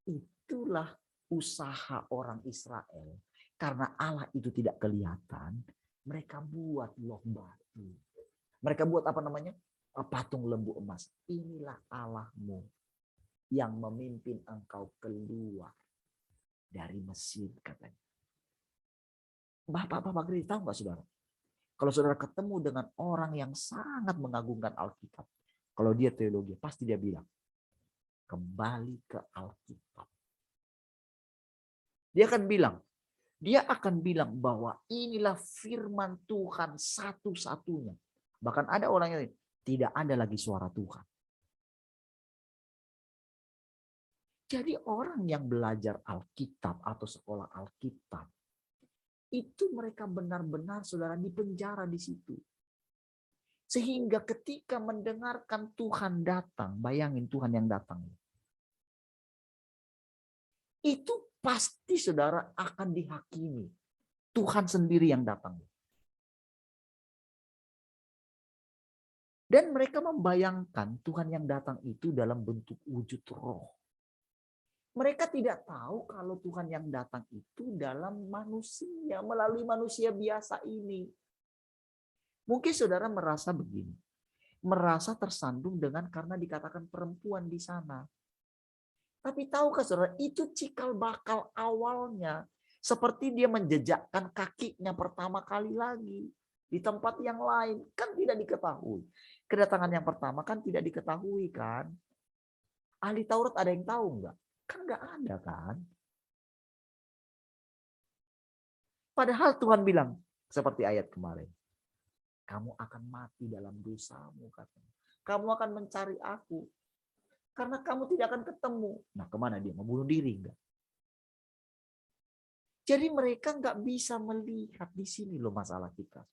Itulah usaha orang Israel. Karena Allah itu tidak kelihatan, mereka buat loh batu. Mereka buat apa namanya? Patung lembu emas. Inilah Allahmu yang memimpin engkau keluar dari Mesir, katanya. Bapak-bapak gereja, tahu nggak, saudara? Kalau saudara ketemu dengan orang yang sangat mengagungkan Alkitab, kalau dia teologi, pasti dia bilang, kembali ke Alkitab. Dia akan bilang bahwa inilah firman Tuhan satu-satunya. Bahkan ada orang yang tidak ada lagi suara Tuhan. Jadi orang yang belajar Alkitab atau sekolah Alkitab, itu mereka benar-benar, saudara, dipenjara di situ. Sehingga ketika mendengarkan Tuhan datang, bayangin Tuhan yang datang. Itu pasti, saudara, akan dihakimi. Tuhan sendiri yang datang. Dan mereka membayangkan Tuhan yang datang itu dalam bentuk wujud roh. Mereka tidak tahu kalau Tuhan yang datang itu dalam manusia, melalui manusia biasa ini. Mungkin saudara merasa begini, merasa tersandung dengan karena dikatakan perempuan di sana. Tapi tahukah saudara, itu cikal bakal awalnya. Seperti dia menjejakkan kakinya pertama kali lagi di tempat yang lain, kan tidak diketahui. Kedatangan yang pertama kan tidak diketahui kan. Ahli Taurat ada yang tahu enggak? Kan enggak ada kan. Padahal Tuhan bilang seperti ayat kemarin. Kamu akan mati dalam dosamu, katanya. Kamu akan mencari aku. Karena kamu tidak akan ketemu. Nah, kemana dia? Mau bunuh diri enggak? Jadi mereka enggak bisa melihat. Di sini loh masalah kita.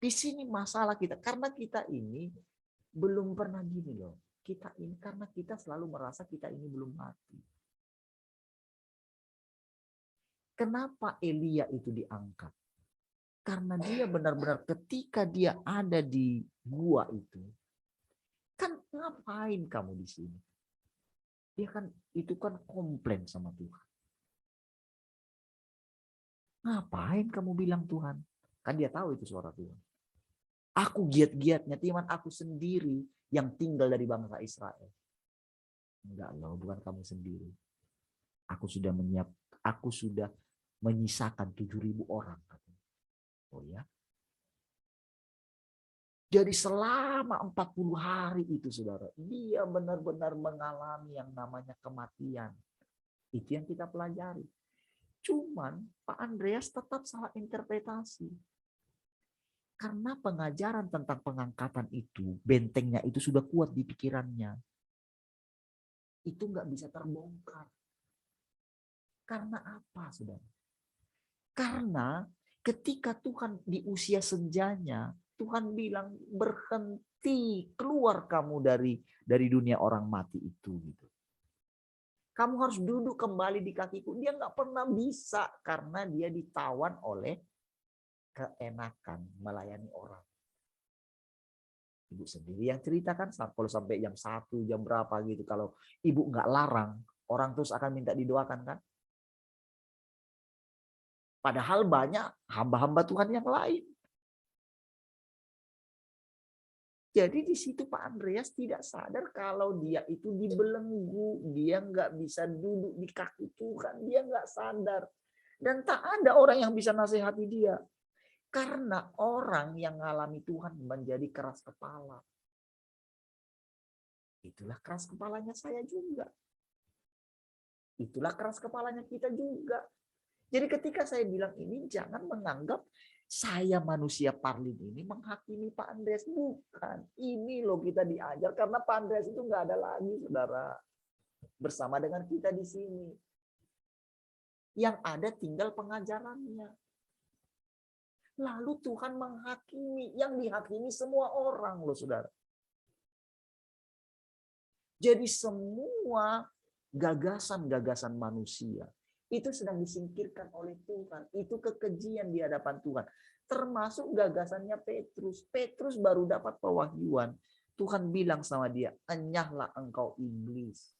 Di sini masalah kita. Karena kita ini belum pernah gini loh. Kita ini karena kita selalu merasa kita ini belum mati. Kenapa Elia itu diangkat? Karena dia benar-benar ketika dia ada di gua itu. Kan ngapain kamu di sini? Dia kan itu kan komplain sama Tuhan. Ngapain kamu bilang Tuhan? Kan dia tahu itu suara Tuhan. Aku giat-giatnya Tuhan, aku sendiri yang tinggal dari bangsa Israel. Enggak loh, bukan kamu sendiri. Aku sudah menyisakan 7.000 orang. Oh ya. Jadi selama 40 hari itu, saudara, dia benar-benar mengalami yang namanya kematian. Itu yang kita pelajari. Cuman Pak Andreas tetap salah interpretasi. Karena pengajaran tentang pengangkatan itu, bentengnya itu sudah kuat di pikirannya. Itu nggak bisa terbongkar. Karena apa, saudara? Karena ketika Tuhan di usia senjanya, Tuhan bilang berhenti, keluar kamu dari dunia orang mati itu. Gitu. Kamu harus duduk kembali di kakiku. Dia nggak pernah bisa karena dia ditawan oleh keenakan melayani orang. Ibu sendiri yang ceritakan kalau sampai jam 1, jam berapa gitu. Kalau ibu nggak larang, orang terus akan minta didoakan kan. Padahal banyak hamba-hamba Tuhan yang lain. Jadi di situ Pak Andreas tidak sadar kalau dia itu dibelenggu. Dia nggak bisa duduk di kaki Tuhan. Dia nggak sadar. Dan tak ada orang yang bisa nasihati dia. Karena orang yang mengalami Tuhan menjadi keras kepala. Itulah keras kepalanya saya juga. Itulah keras kepalanya kita juga. Jadi ketika saya bilang ini, jangan menganggap saya manusia Parlin ini menghakimi Pak Andreas. Bukan. Ini loh kita diajar karena Pak Andreas itu nggak ada lagi, saudara. Bersama dengan kita di sini. Yang ada tinggal pengajarannya. Lalu Tuhan menghakimi. Yang dihakimi semua orang loh, saudara. Jadi semua gagasan-gagasan manusia itu sedang disingkirkan oleh Tuhan. Itu kekejian di hadapan Tuhan. Termasuk gagasannya Petrus. Petrus baru dapat pewahyuan. Tuhan bilang sama dia, enyahlah engkau iblis.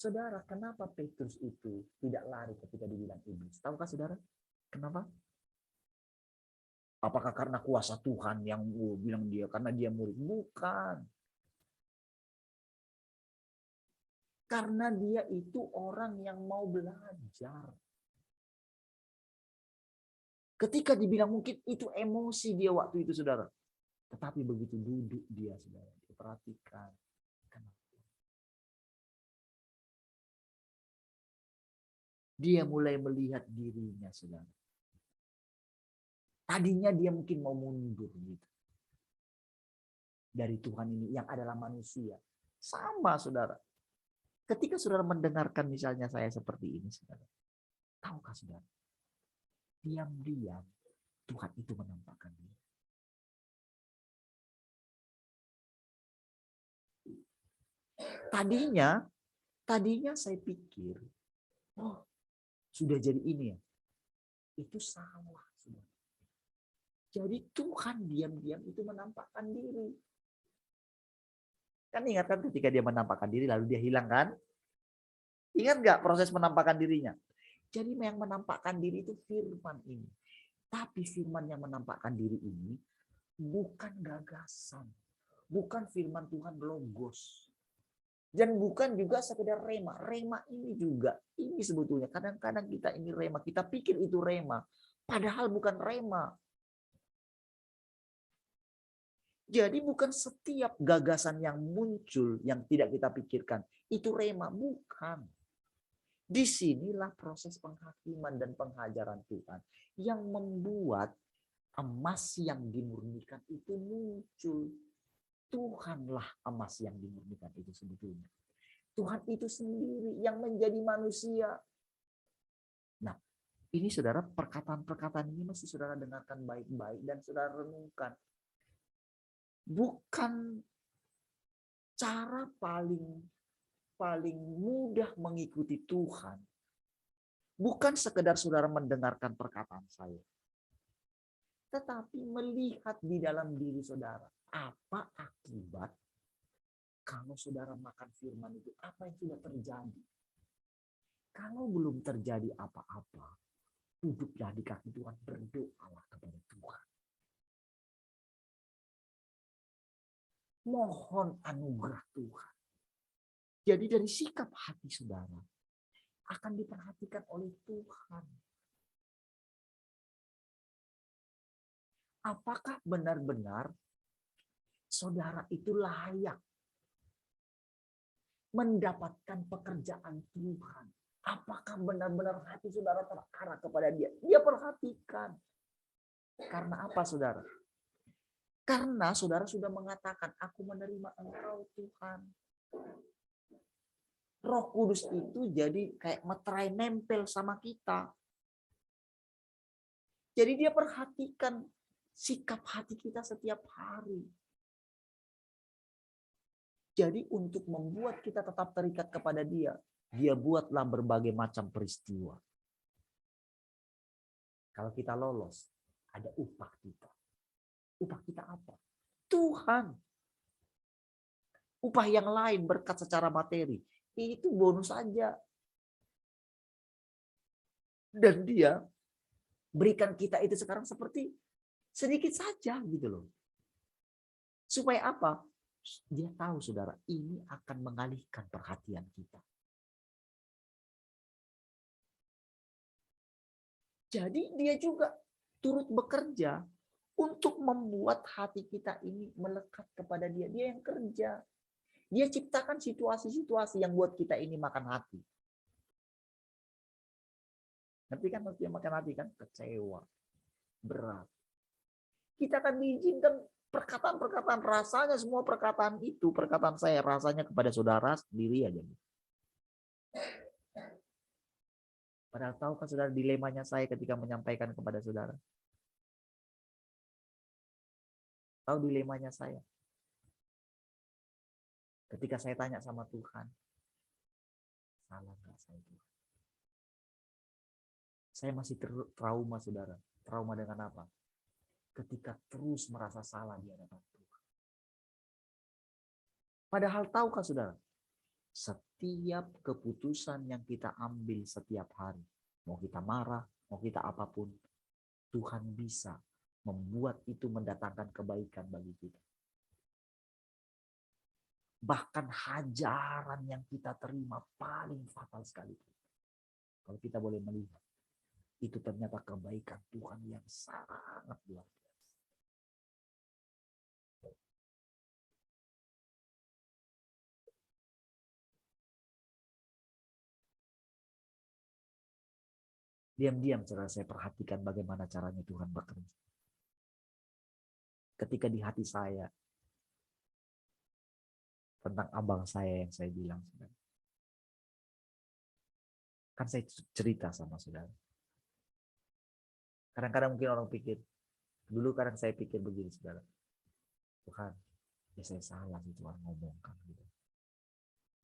Saudara, kenapa Petrus itu tidak lari ketika dibilang iblis? Tahukah saudara? Kenapa? Apakah karena kuasa Tuhan yang bilang dia, karena dia murid? Bukan. Karena dia itu orang yang mau belajar. Ketika dibilang mungkin itu emosi dia waktu itu, saudara. Tetapi begitu duduk dia, saudara. Perhatikan. Dia mulai melihat dirinya, saudara. Tadinya dia mungkin mau mundur gitu. Dari Tuhan ini yang adalah manusia. Sama, saudara. Ketika saudara mendengarkan misalnya saya seperti ini, saudara. Tahukah saudara? Diam-diam Tuhan itu menampakkan diri. Tadinya saya pikir, oh, sudah jadi ini ya. Itu salah. Jadi Tuhan diam-diam itu menampakkan diri. Kan ingat kan ketika dia menampakkan diri lalu dia hilang kan? Ingat nggak proses menampakkan dirinya? Jadi yang menampakkan diri itu firman ini. Tapi firman yang menampakkan diri ini bukan gagasan. Bukan firman Tuhan logos. Dan bukan juga sekedar rema. Rema ini juga. Ini sebetulnya kadang-kadang kita ini rema. Kita pikir itu rema. Padahal bukan rema. Jadi bukan setiap gagasan yang muncul yang tidak kita pikirkan. Itu rema. Bukan. Disinilah proses penghakiman dan penghajaran Tuhan. Yang membuat emas yang dimurnikan itu muncul. Tuhanlah emas yang dimurnikan itu sebetulnya. Tuhan itu sendiri yang menjadi manusia. Nah, ini saudara, perkataan-perkataan ini mesti saudara dengarkan baik-baik dan saudara renungkan. Bukan cara paling mudah mengikuti Tuhan. Bukan sekedar saudara mendengarkan perkataan saya. Tetapi melihat di dalam diri saudara. Apa akibat kalau saudara makan firman itu? Apa yang sudah terjadi? Kalau belum terjadi apa-apa, duduklah di kaki Tuhan, berdoalah kepada Tuhan. Mohon anugerah Tuhan. Jadi dari sikap hati saudara akan diperhatikan oleh Tuhan. Apakah benar-benar saudara itu layak mendapatkan pekerjaan Tuhan? Apakah benar-benar hati saudara terarah kepada dia? Dia perhatikan. Karena apa saudara? Karena saudara sudah mengatakan, aku menerima Engkau Tuhan. Roh Kudus itu jadi kayak meterai nempel sama kita. Jadi dia perhatikan sikap hati kita setiap hari. Jadi untuk membuat kita tetap terikat kepada dia, dia buatlah berbagai macam peristiwa. Kalau kita lolos, ada upah kita. Upah kita apa? Tuhan. Upah yang lain, berkat secara materi, itu bonus saja. Dan dia berikan kita itu sekarang seperti sedikit saja gitu loh. Supaya apa? Dia tahu saudara, ini akan mengalihkan perhatian kita. Jadi dia juga turut bekerja untuk membuat hati kita ini melekat kepada dia. Dia yang kerja. Dia ciptakan situasi-situasi yang buat kita ini makan hati. Ngerti kan maksudnya makan hati kan? Kecewa, berat. Kita akan diizinkan perkataan-perkataan, rasanya semua perkataan itu, perkataan saya rasanya kepada saudara sendiri aja. Padahal tahukah saudara dilemanya saya ketika menyampaikan kepada saudara? Tahu dilemanya saya? Ketika saya tanya sama Tuhan, salah nggak saya Tuhan? Saya masih trauma saudara. Trauma dengan apa? Ketika terus merasa salah di hadapan Tuhan. Padahal tahukah saudara? Setiap keputusan yang kita ambil setiap hari, mau kita marah, mau kita apapun, Tuhan bisa membuat itu mendatangkan kebaikan bagi kita. Bahkan hajaran yang kita terima paling fatal sekali. Kalau kita boleh melihat, itu ternyata kebaikan Tuhan yang sangat luar biasa. Diam-diam saya perhatikan bagaimana caranya Tuhan bekerja. Ketika di hati saya, tentang abang saya yang saya bilang. Kan saya cerita sama saudara. Kadang-kadang mungkin orang pikir, dulu kadang saya pikir begini saudara. Tuhan, ya saya salah sih Tuhan ngomongkan gitu.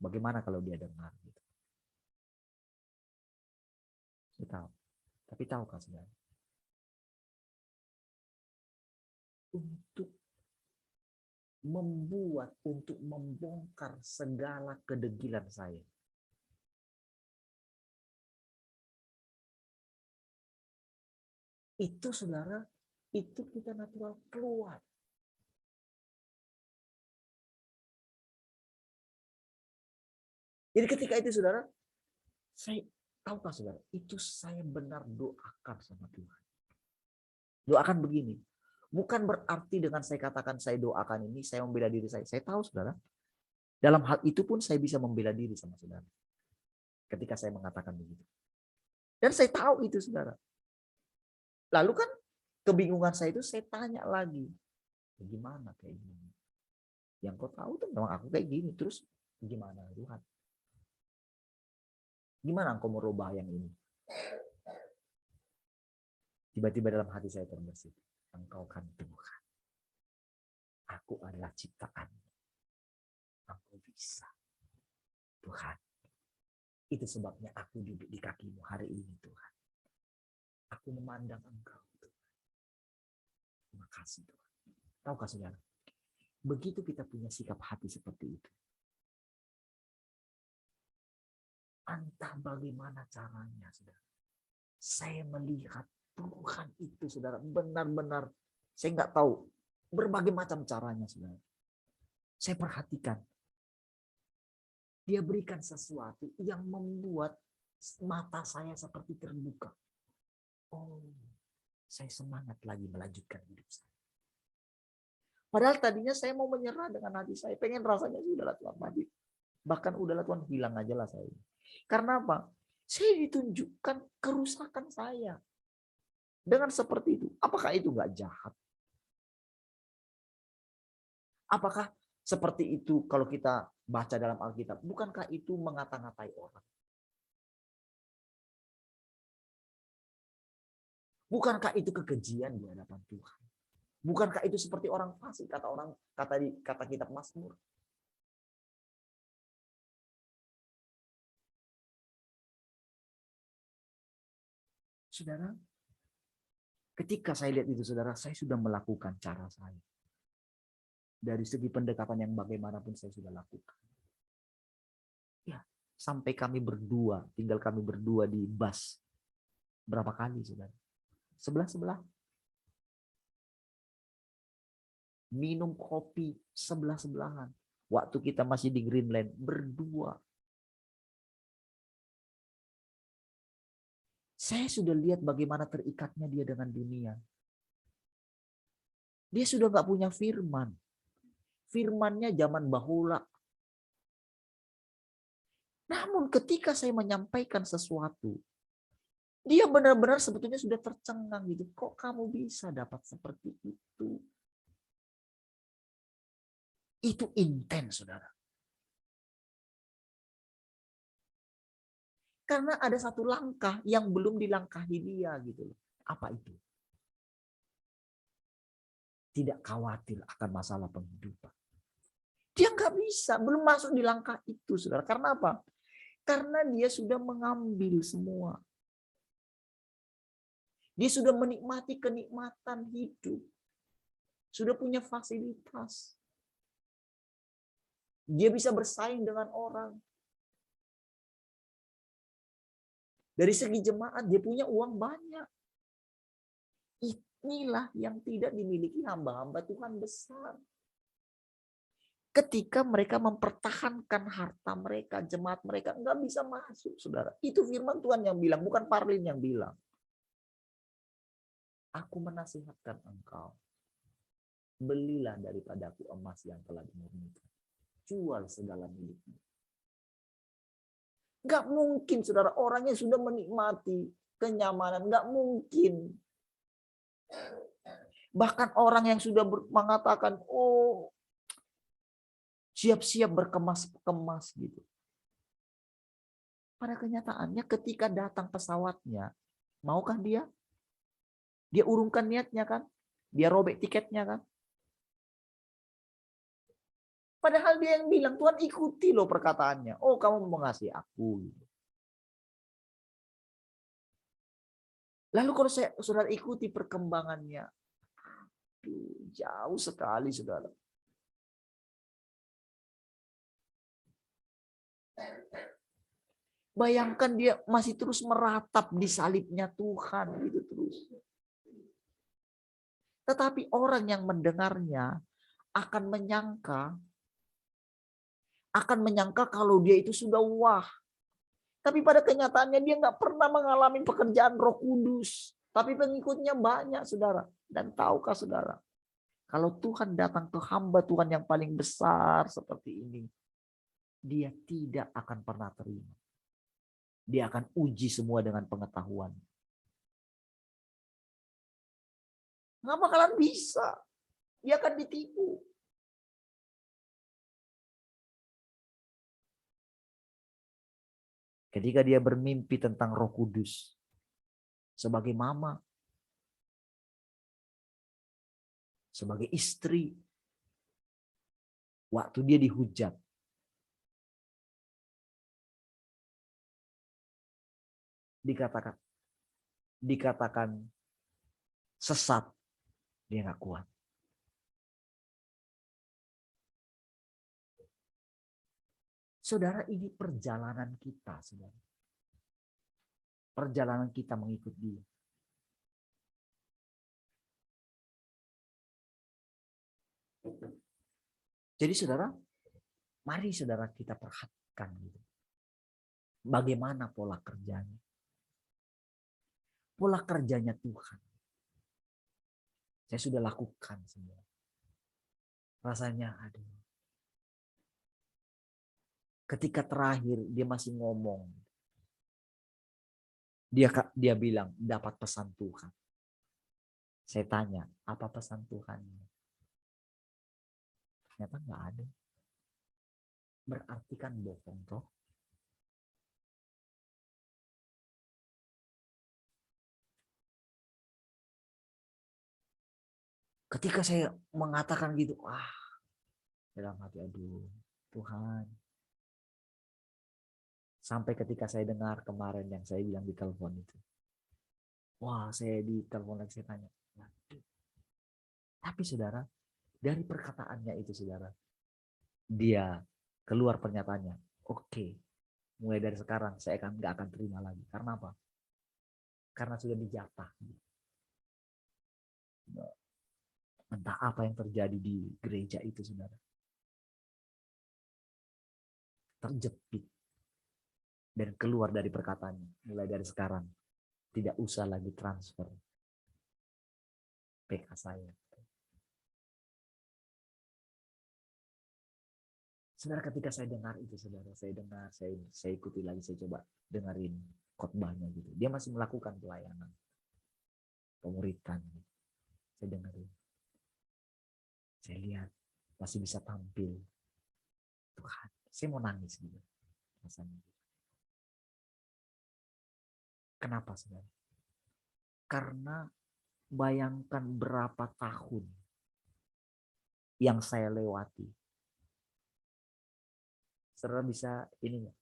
Bagaimana kalau dia dengar gitu. Saya tahu. Tapi tahukah saudara? Untuk membuat, untuk membongkar segala kedegilan saya. Itu saudara, itu kita natural keluar. Jadi ketika itu saudara, saya tahukah saudara, itu saya benar doakan sama Tuhan. Doakan begini, bukan berarti dengan saya katakan saya doakan ini, saya membela diri saya. Saya tahu saudara, dalam hal itu pun saya bisa membela diri sama saudara. Ketika saya mengatakan begitu. Dan saya tahu itu saudara. Lalu kan kebingungan saya itu saya tanya lagi. Gimana kayak gini? Yang kau tahu tuh memang aku kayak gini. Terus gimana Tuhan? Gimana engkau merubah yang ini? Tiba-tiba dalam hati saya terbersih. Engkau kan Tuhan. Aku adalah ciptaan. Engkau bisa. Tuhan. Itu sebabnya aku duduk di kakimu hari ini Tuhan. Aku memandang engkau Tuhan. Terima kasih Tuhan. Tahukah saudara? Begitu kita punya sikap hati seperti itu. Entah bagaimana caranya saudara. Saya melihat Tuhan itu saudara. Benar-benar. Saya nggak tahu. Berbagai macam caranya saudara. Saya perhatikan. Dia berikan sesuatu yang membuat mata saya seperti terbuka. Oh, saya semangat lagi melanjutkan hidup saya. Padahal tadinya saya mau menyerah dengan hati saya. Pengen rasanya udahlah Tuhan mati. Bahkan udahlah Tuhan hilang aja lah saya. Karena apa? Saya ditunjukkan kerusakan saya. Dengan seperti itu. Apakah itu nggak jahat? Apakah seperti itu kalau kita baca dalam Alkitab? Bukankah itu mengata-ngatai orang? Bukankah itu kekejian di hadapan Tuhan? Bukankah itu seperti orang fasik kata kitab Mazmur? Saudara, ketika saya lihat itu saudara, saya sudah melakukan cara saya. Dari segi pendekatan yang bagaimanapun saya sudah lakukan. Ya, sampai kami berdua, tinggal kami berdua di bus. Berapa kali saudara? Sebelah-sebelah. Minum kopi sebelah-sebelahan. Waktu kita masih di Greenland, berdua. Saya sudah lihat bagaimana terikatnya dia dengan dunia. Dia sudah gak punya firman. Firmannya zaman bahula. Namun ketika saya menyampaikan sesuatu, dia benar-benar sebetulnya sudah tercengang gitu. Kok kamu bisa dapat seperti itu? Itu intens, saudara. Karena ada satu langkah yang belum dilangkahi dia gitu. Apa itu? Tidak khawatir akan masalah penghidupan. Dia nggak bisa, belum masuk di langkah itu, saudara. Karena apa? Karena dia sudah mengambil semua. Dia sudah menikmati kenikmatan hidup. Sudah punya fasilitas. Dia bisa bersaing dengan orang. Dari segi jemaat, dia punya uang banyak. Inilah yang tidak dimiliki hamba-hamba Tuhan besar. Ketika mereka mempertahankan harta mereka, jemaat mereka nggak bisa masuk, saudara. Itu firman Tuhan yang bilang, bukan Parlin yang bilang. Aku menasihatkan engkau, belilah daripadaku emas yang telah dimurnikan. Jual segala milikmu. Nggak mungkin, saudara, orang yang sudah menikmati kenyamanan, nggak mungkin. Bahkan orang yang sudah mengatakan, oh, siap-siap berkemas-kemas gitu. Pada kenyataannya ketika datang pesawatnya, maukah dia? Dia urungkan niatnya kan? Dia robek tiketnya kan? Padahal dia yang bilang, Tuhan ikuti loh perkataannya. Oh, kamu mengasihi aku. Lalu kalau saudara ikuti perkembangannya, jauh sekali, saudara. Bayangkan dia masih terus meratap di salibnya Tuhan gitu terus. Tetapi orang yang mendengarnya akan menyangka kalau dia itu sudah wah. Tapi pada kenyataannya dia nggak pernah mengalami pekerjaan Roh Kudus. Tapi pengikutnya banyak, saudara. Dan tahukah saudara, kalau Tuhan datang ke hamba Tuhan yang paling besar seperti ini, dia tidak akan pernah terima. Dia akan uji semua dengan pengetahuan. Nggak bakalan bisa. Dia akan ditipu. Ketika dia bermimpi tentang Roh Kudus sebagai mama, sebagai istri, waktu dia dihujat, dikatakan sesat, dia nggak kuat. Saudara, ini perjalanan kita, saudara. Perjalanan kita mengikut dia. Jadi saudara, mari saudara kita perhatikan gitu. Bagaimana pola kerjanya. Pola kerjanya Tuhan. Saya sudah lakukan semua. Rasanya aduh. Ketika terakhir dia masih ngomong. Dia bilang dapat pesan Tuhan. Saya tanya, apa pesan Tuhannya? Ternyata nggak ada. Berarti kan bohong toh. Ketika saya mengatakan gitu, dalam hati, aduh Tuhan. Sampai ketika saya dengar kemarin yang saya bilang di telepon itu. Wah, saya di telepon lagi, saya tanya. Tapi saudara, dari perkataannya itu saudara, dia keluar pernyataannya, oke, mulai dari sekarang saya nggak akan terima lagi. Karena apa? Karena sudah dijatah. Entah apa yang terjadi di gereja itu, saudara. Terjepit dan keluar dari perkataannya. Mulai dari sekarang, Tidak usah lagi transfer PK saya. Saudara, ketika saya dengar itu, saudara, saya ikuti lagi, saya coba dengerin khotbahnya gitu. Dia masih melakukan pelayanan, pemuritan. Saya dengerin. Saya lihat masih bisa tampil. Tuhan, saya mau nangis gitu. Rasanya. Kenapa, saudara? Karena bayangkan berapa tahun yang saya lewati. Saudara bisa ini nggak?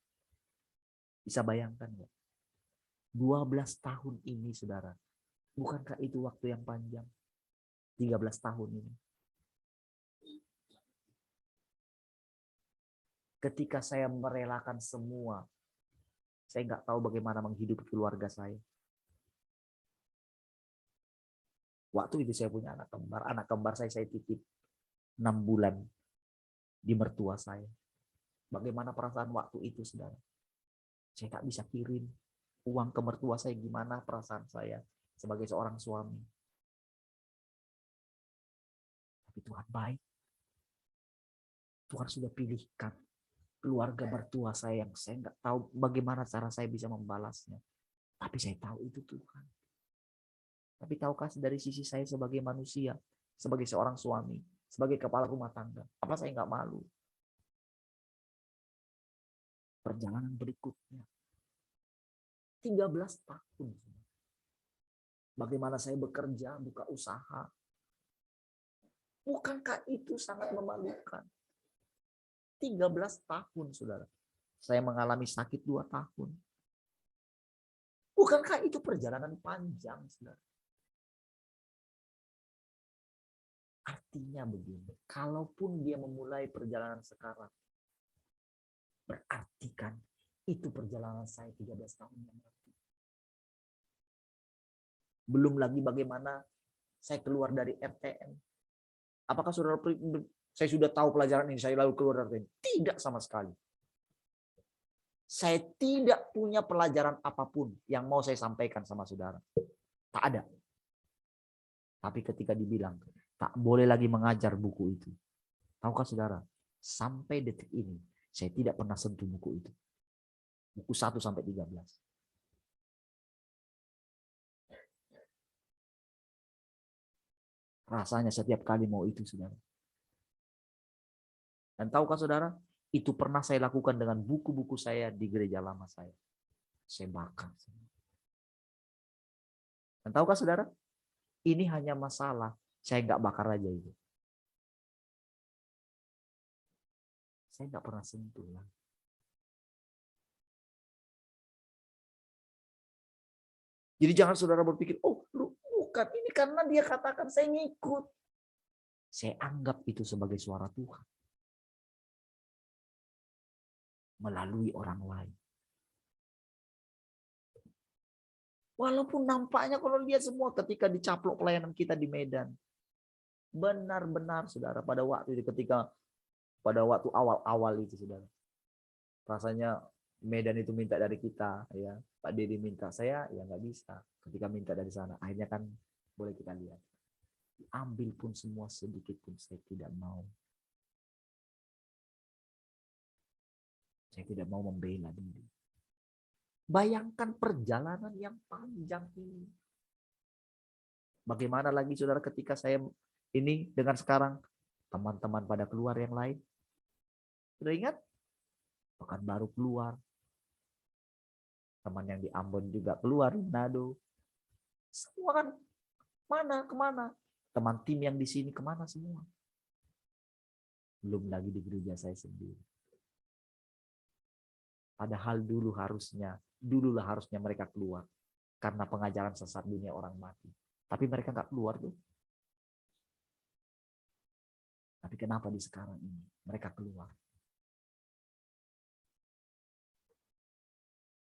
Bisa bayangkan nggak? 12 tahun ini, saudara. Bukankah itu waktu yang panjang? 13 tahun ini. Ketika saya merelakan semua, saya nggak tahu bagaimana menghidupi keluarga saya. Waktu itu saya punya anak kembar. Anak kembar saya titip 6 bulan di mertua saya. Bagaimana perasaan waktu itu, saudara? Saya tak bisa kirim uang ke mertua saya. Gimana perasaan saya sebagai seorang suami? Tapi Tuhan baik. Tuhan sudah pilihkan keluarga mertua saya yang saya nggak tahu bagaimana cara saya bisa membalasnya. Tapi saya tahu itu Tuhan. Tapi tahukah dari sisi saya sebagai manusia, sebagai seorang suami, sebagai kepala rumah tangga, apa saya nggak malu? Perjalanan berikutnya 13 tahun. Bagaimana saya bekerja, buka usaha. Bukankah itu sangat memalukan? 13 tahun, saudara. Saya mengalami sakit 2 tahun. Bukankah itu perjalanan panjang, saudara? Artinya begini, kalaupun dia memulai perjalanan sekarang, berarti kan itu perjalanan saya 13 tahun yang lalu. Belum lagi bagaimana saya keluar dari RTM. Apakah saudara, saya sudah tahu pelajaran ini, saya lalu keluar dari RTM? Tidak sama sekali. Saya tidak punya pelajaran apapun yang mau saya sampaikan sama saudara. Tak ada. Tapi ketika dibilang, tak boleh lagi mengajar buku itu. Tahukah saudara, sampai detik ini, saya tidak pernah sentuh buku itu. Buku 1 sampai 13. Rasanya setiap kali mau itu, saudara. Dan tahukah saudara, itu pernah saya lakukan dengan buku-buku saya di gereja lama saya. Saya bakar. Dan tahukah saudara, ini hanya masalah saya nggak bakar aja itu. Saya nggak pernah sentuh lah. Jadi jangan saudara berpikir, oh lu bukan, ini karena dia katakan saya ngikut. Saya anggap itu sebagai suara Tuhan. Melalui orang lain. Walaupun nampaknya kalau lihat semua ketika dicaplok pelayanan kita di Medan. Benar-benar saudara, pada waktu itu pada waktu awal-awal itu saudara. Rasanya Medan itu minta dari kita, ya Pak Dedi minta, saya ya nggak bisa. Ketika minta dari sana, akhirnya kan boleh kita lihat. Ambil pun semua sedikit pun saya tidak mau. Saya tidak mau membela diri. Bayangkan perjalanan yang panjang ini. Bagaimana lagi saudara ketika saya ini dengan sekarang teman-teman pada keluar yang lain. Sudah ingat? Pekanbaru keluar. Teman yang di Ambon juga keluar, Nado. Semua kan kemana? Teman tim yang di sini kemana semua? Belum lagi di gereja saya sendiri. Padahal dululah harusnya mereka keluar. Karena pengajaran sesat dunia orang mati. Tapi mereka nggak keluar tuh. Tapi kenapa di sekarang ini mereka keluar?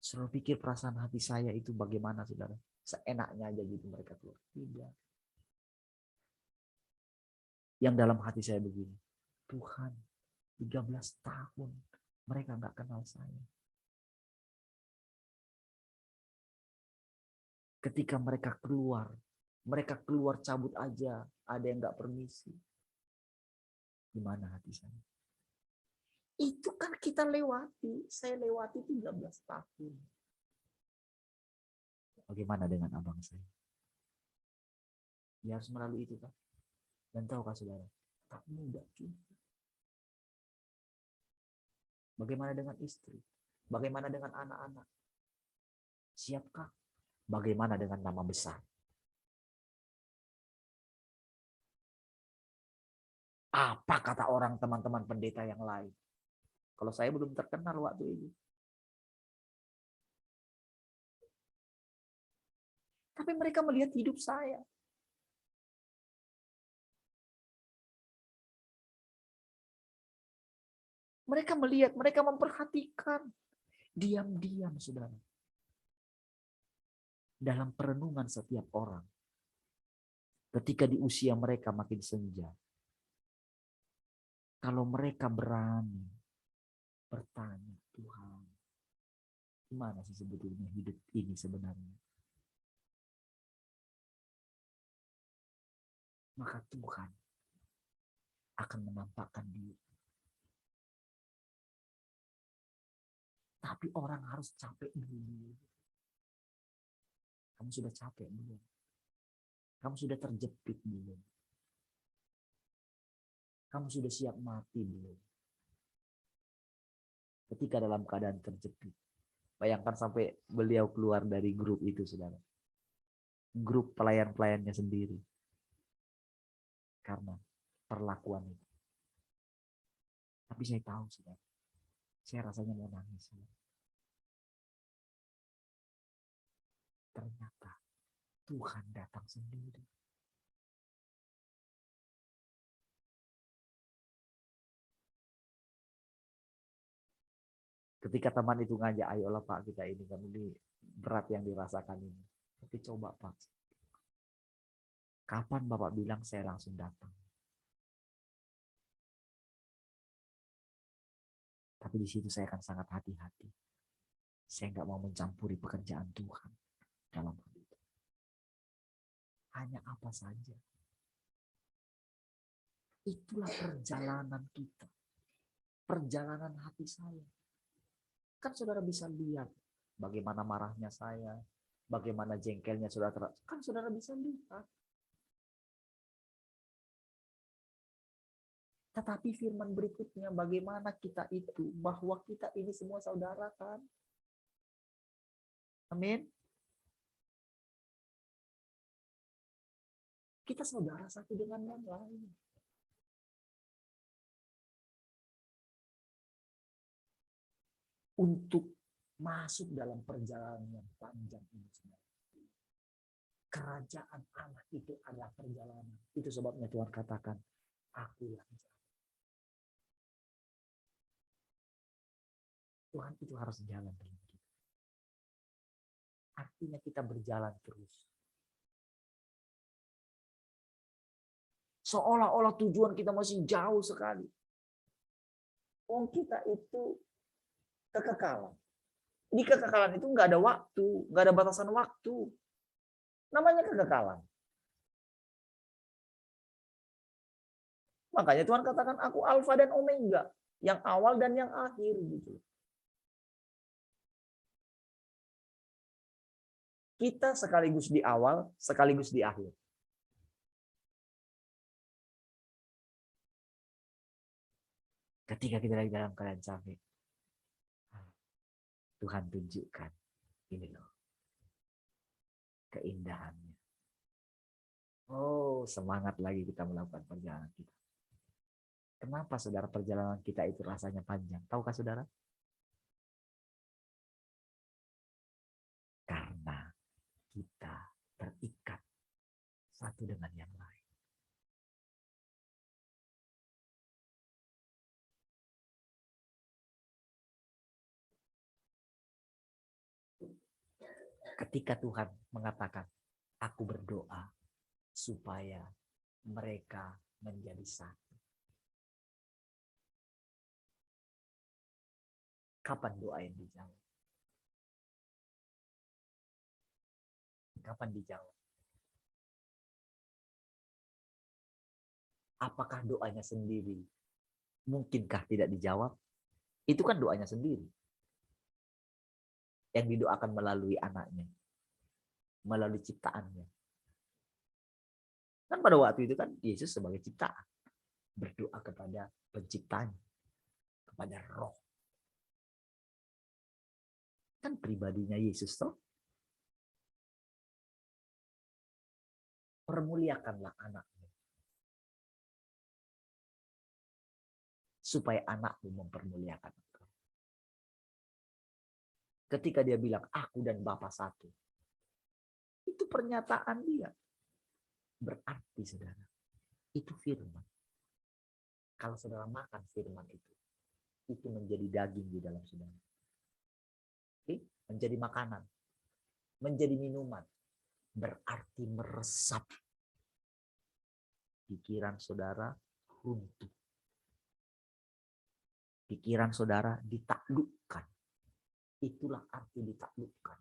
Selalu pikir perasaan hati saya itu bagaimana, saudara? Seenaknya aja gitu mereka keluar. Tidak. Yang dalam hati saya begini. Tuhan, 13 tahun mereka nggak kenal saya. Ketika mereka keluar cabut aja, ada yang nggak permisi. Gimana hati saya? Itu kan kita lewati, saya lewati 13 tahun. Bagaimana dengan abang saya? Dia harus melalui itu, Pak. Dan tahukah saudara, tak mudah juga. Bagaimana dengan istri? Bagaimana dengan anak-anak? Siapkah? Bagaimana dengan nama besar? Apa kata orang teman-teman pendeta yang lain? Kalau saya belum terkenal waktu itu. Tapi mereka melihat hidup saya. Mereka melihat, mereka memperhatikan. Diam-diam, saudara. Dalam perenungan setiap orang. Ketika di usia mereka makin senja. Kalau mereka berani bertanya, Tuhan, gimana sih sebetulnya hidup ini sebenarnya? Maka Tuhan akan menampakkan diri. Tapi orang harus capek dulu. Kamu sudah capek belum? Kamu sudah terjepit belum? Kamu sudah siap mati belum? Ketika dalam keadaan terjepit. Bayangkan sampai beliau keluar dari grup itu, saudara. Grup pelayan-pelayannya sendiri. Karena perlakuan itu. Tapi saya tahu, saudara. Saya rasanya mau nangis. Ternyata Tuhan datang sendiri. Ketika teman itu ngajak, ayolah Pak, kita ini kan ini berat yang dirasakan ini. Tapi coba Pak, kapan Bapak bilang saya langsung datang? Tapi di situ saya akan sangat hati-hati. Saya nggak mau mencampuri pekerjaan Tuhan dalam hal itu. Hanya apa saja. Itulah perjalanan kita. Perjalanan hati saya. Kan saudara bisa lihat bagaimana marahnya saya, bagaimana jengkelnya saudara. Kan saudara bisa lihat. Tetapi firman berikutnya, bagaimana kita itu, bahwa kita ini semua saudara kan. Amin. Kita saudara satu dengan yang lain. Untuk masuk dalam perjalanan yang panjang ini. Kerajaan Allah itu adalah perjalanan. Itu sebabnya Tuhan katakan, akulah jalan. Tuhan itu harus jalan dalam kita. Artinya kita berjalan terus. Seolah-olah tujuan kita masih jauh sekali. Oh, kita itu kekekalan. Di kekekalan itu nggak ada waktu, nggak ada batasan waktu. Namanya kekekalan. Makanya Tuhan katakan, aku Alfa dan Omega, yang awal dan yang akhir gitu. Kita sekaligus di awal, sekaligus di akhir. Ketika kita lagi dalam keadaan capek, Tuhan tunjukkan ini loh keindahannya. Oh, semangat lagi kita melakukan perjalanan kita. Kenapa saudara perjalanan kita itu rasanya panjang? Tahukah saudara? Karena kita terikat satu dengan yang lain. Ketika Tuhan mengatakan, aku berdoa supaya mereka menjadi satu. Kapan doa yang dijawab? kapan dijawab? Apakah doanya sendiri? Mungkinkah tidak dijawab? Itu kan doanya sendiri. Yang didoakan melalui anaknya. Melalui ciptaannya. Kan pada waktu itu kan Yesus sebagai ciptaan. Berdoa kepada penciptanya. Kepada roh. Kan pribadinya Yesus toh. Permuliakanlah anakmu. Supaya anakmu mempermuliakan engkau. Ketika dia bilang, aku dan Bapa satu. Itu pernyataan dia. Berarti saudara, itu firman. Kalau saudara makan firman itu menjadi daging di dalam saudara. Oke? Menjadi makanan. Menjadi minuman. Berarti meresap. Pikiran saudara runtuh. Pikiran saudara ditaklukkan. Itulah arti ditaklukkan.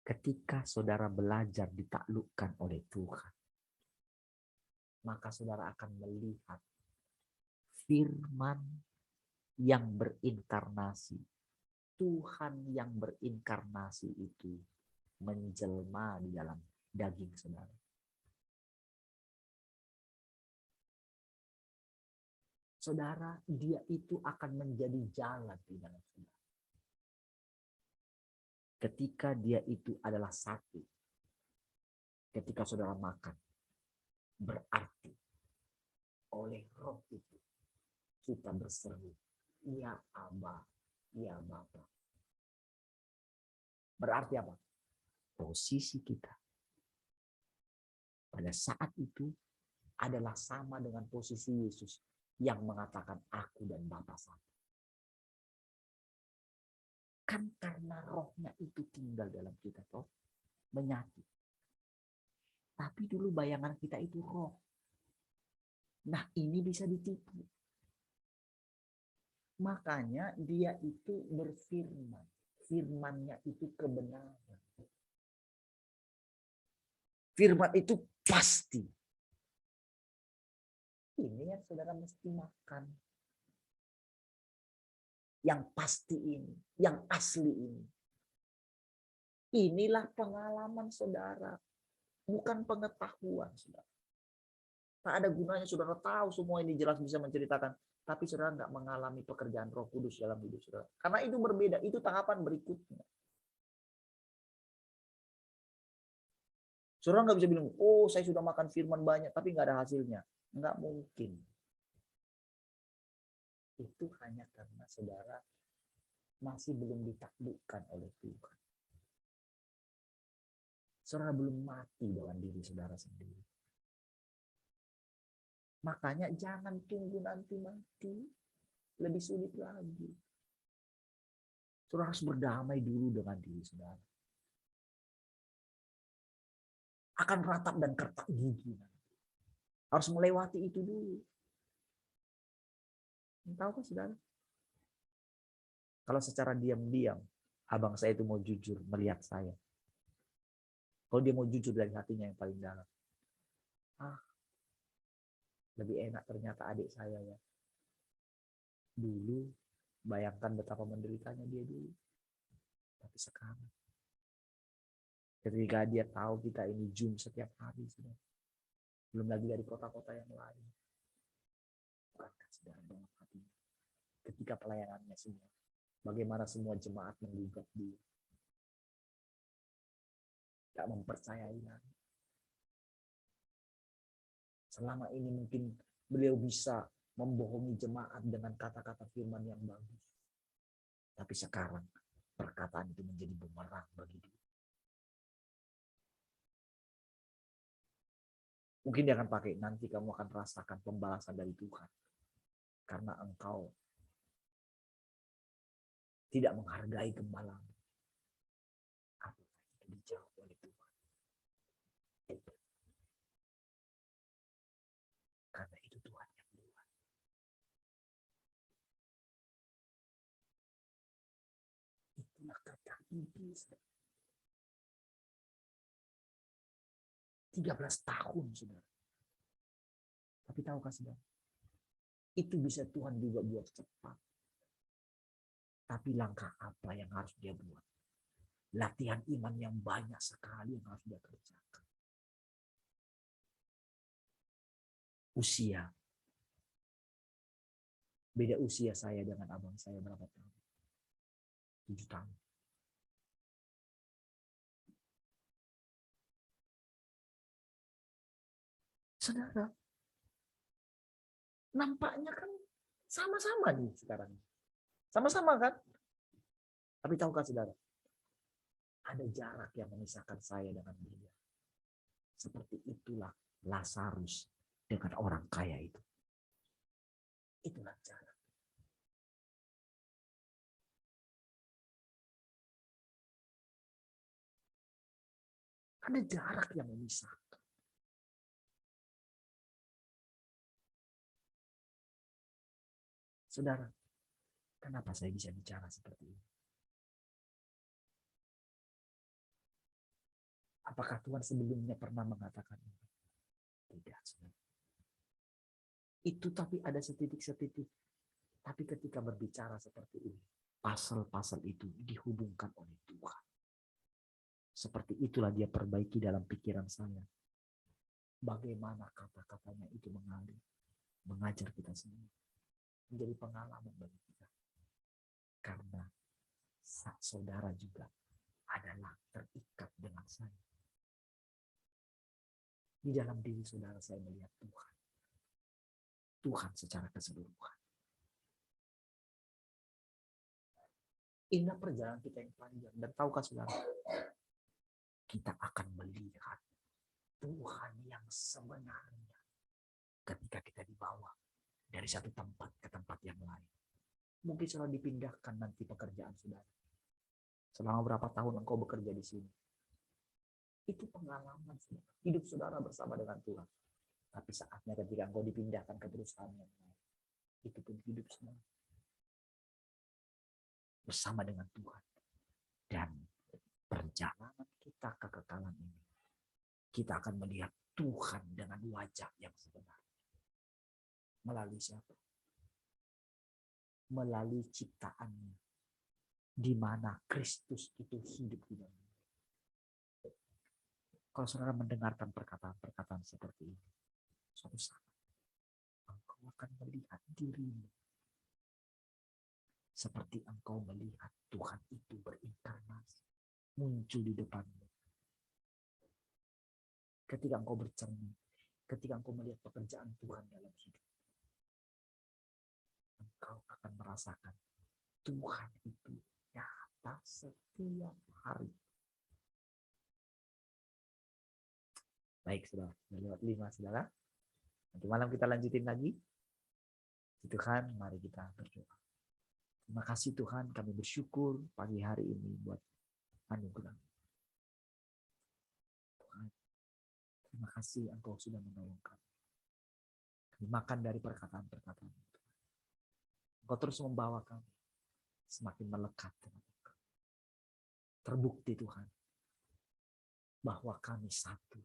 Ketika saudara belajar ditaklukkan oleh Tuhan, maka saudara akan melihat firman yang berinkarnasi. Tuhan yang berinkarnasi itu menjelma di dalam daging saudara. Saudara, dia itu akan menjadi jalan di dalam saudara. Ketika dia itu adalah satu. Ketika saudara makan. Berarti oleh roh itu kita berseru. Ya Aba, ya Bapa. Berarti apa? Posisi kita pada saat itu adalah sama dengan posisi Yesus yang mengatakan aku dan Bapa satu. Kan karena rohnya itu tinggal dalam kita toh, menyatu. Tapi dulu bayangan kita itu roh. Nah, ini bisa ditipu. Makanya dia itu berfirman. Firmannya itu kebenaran. Firman itu pasti. Ini yang saudara mesti makan. Yang pasti ini. Yang asli ini. Inilah pengalaman saudara. Bukan pengetahuan saudara. Tak ada gunanya saudara tahu semua ini jelas bisa menceritakan. Tapi saudara nggak mengalami pekerjaan Roh Kudus dalam hidup saudara. Karena itu berbeda. Itu tahapan berikutnya. Saudara nggak bisa bilang, oh saya sudah makan firman banyak tapi nggak ada hasilnya. Nggak mungkin. Itu hanya karena saudara masih belum ditaklukkan oleh Tuhan. Saudara belum mati dalam diri saudara sendiri. Makanya jangan tunggu nanti mati. Lebih sulit lagi. Saudara harus berdamai dulu dengan diri saudara. Akan ratap dan kertak gigi. Harus melewati itu dulu. Tahu kan saudara? Kalau secara diam-diam, abang saya itu mau jujur melihat saya. Kalau dia mau jujur dari hatinya yang paling dalam. Lebih enak ternyata adik saya ya. Dulu, bayangkan betapa menderitanya dia dulu. Tapi sekarang, ketika dia tahu kita ini Zoom setiap hari. Saudara. Belum lagi dari kota-kota yang lain. Bukankah saudara dalam hatinya. Ketika pelayanannya semua. Bagaimana semua jemaat menggugat dia. Tak mempercayai lagi. Selama ini mungkin beliau bisa membohongi jemaat dengan kata-kata firman yang bagus. Tapi sekarang perkataan itu menjadi bumerang bagi dia. Mungkin dia akan pakai, nanti kamu akan rasakan pembalasan dari Tuhan. Karena engkau tidak menghargai gembalamu. Apakah itu dijawab oleh Tuhan? Karena itu Tuhan yang buat. tinggi. 13 tahun, saudara. Tapi tahukah saudara? Itu bisa Tuhan juga buat cepat. Tapi langkah apa yang harus dia buat? Latihan iman yang banyak sekali yang harus dia kerjakan. Usia. Beda usia saya dengan abang saya berapa tahun? 7 tahun. Saudara, nampaknya kan sama-sama nih sekarang. Sama-sama kan? Tapi tahukah saudara? Ada jarak yang memisahkan saya dengan dia. Seperti itulah Lazarus dengan orang kaya itu. Itulah jarak. Ada jarak yang memisahkan. Saudara, kenapa saya bisa bicara seperti ini? Apakah Tuhan sebelumnya pernah mengatakan ini? Tidak, saudara. Itu tapi ada setitik-setitik. Tapi ketika berbicara seperti ini, pasal-pasal itu dihubungkan oleh Tuhan. Seperti itulah dia perbaiki dalam pikiran saya. Bagaimana kata-katanya itu mengalir, mengajar kita semua. Menjadi pengalaman bagi kita. Karena saudara juga adalah terikat dengan saya. Di dalam diri saudara saya melihat Tuhan. Tuhan secara keseluruhan. Inilah perjalanan kita yang panjang. Dan tahukah saudara? Kita akan melihat Tuhan yang sebenarnya ketika kita dibawa dari satu tempat ke tempat yang lain. Mungkin saudara dipindahkan nanti pekerjaan saudara. Selama berapa tahun engkau bekerja di sini. Itu pengalaman saudara. Hidup saudara bersama dengan Tuhan. Tapi saatnya ketika engkau dipindahkan ke perusahaan yang lain. Itu pun hidup saudara. Bersama dengan Tuhan. Dan perjalanan kita kekekalan ini. Kita akan melihat Tuhan dengan wajah yang sebenarnya. Melalui siapa? Melalui ciptaannya. Di mana Kristus itu hidup di dalamnya. Kalau saudara mendengarkan perkataan-perkataan seperti ini, suatu saat engkau akan melihat dirimu seperti engkau melihat Tuhan itu berinkarnasi, muncul di depanmu. Ketika engkau bercermin, ketika engkau melihat pekerjaan Tuhan dalam hidup, engkau akan merasakan Tuhan itu nyata setiap hari. Baik, saudara. Sudah lewat 5, saudara. Nanti malam kita lanjutin lagi. Tuhan, mari kita berdoa. Terima kasih Tuhan, kami bersyukur pagi hari ini buat anugerah. Tuhan, terima kasih Engkau sudah menolong kami. Kami makan dari perkataan-perkataan itu. Engkau terus membawa kami semakin melekat dengan Engkau. Terbukti Tuhan bahwa kami satu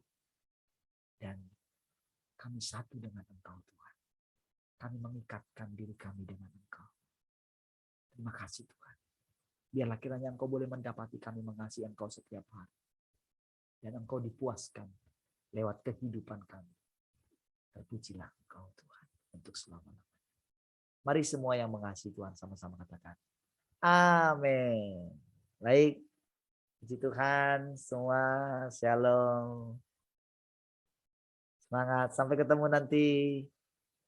dan kami satu dengan Engkau Tuhan. Kami mengikatkan diri kami dengan Engkau. Terima kasih Tuhan. Biarlah kiranya Engkau boleh mendapati kami mengasihi Engkau setiap hari. Dan Engkau dipuaskan lewat kehidupan kami. Terpujilah Engkau Tuhan untuk selama-lamanya. Mari semua yang mengasihi Tuhan sama-sama katakan. Amin. Baik. Puji Tuhan semua. Shalom. Semangat. Sampai ketemu nanti.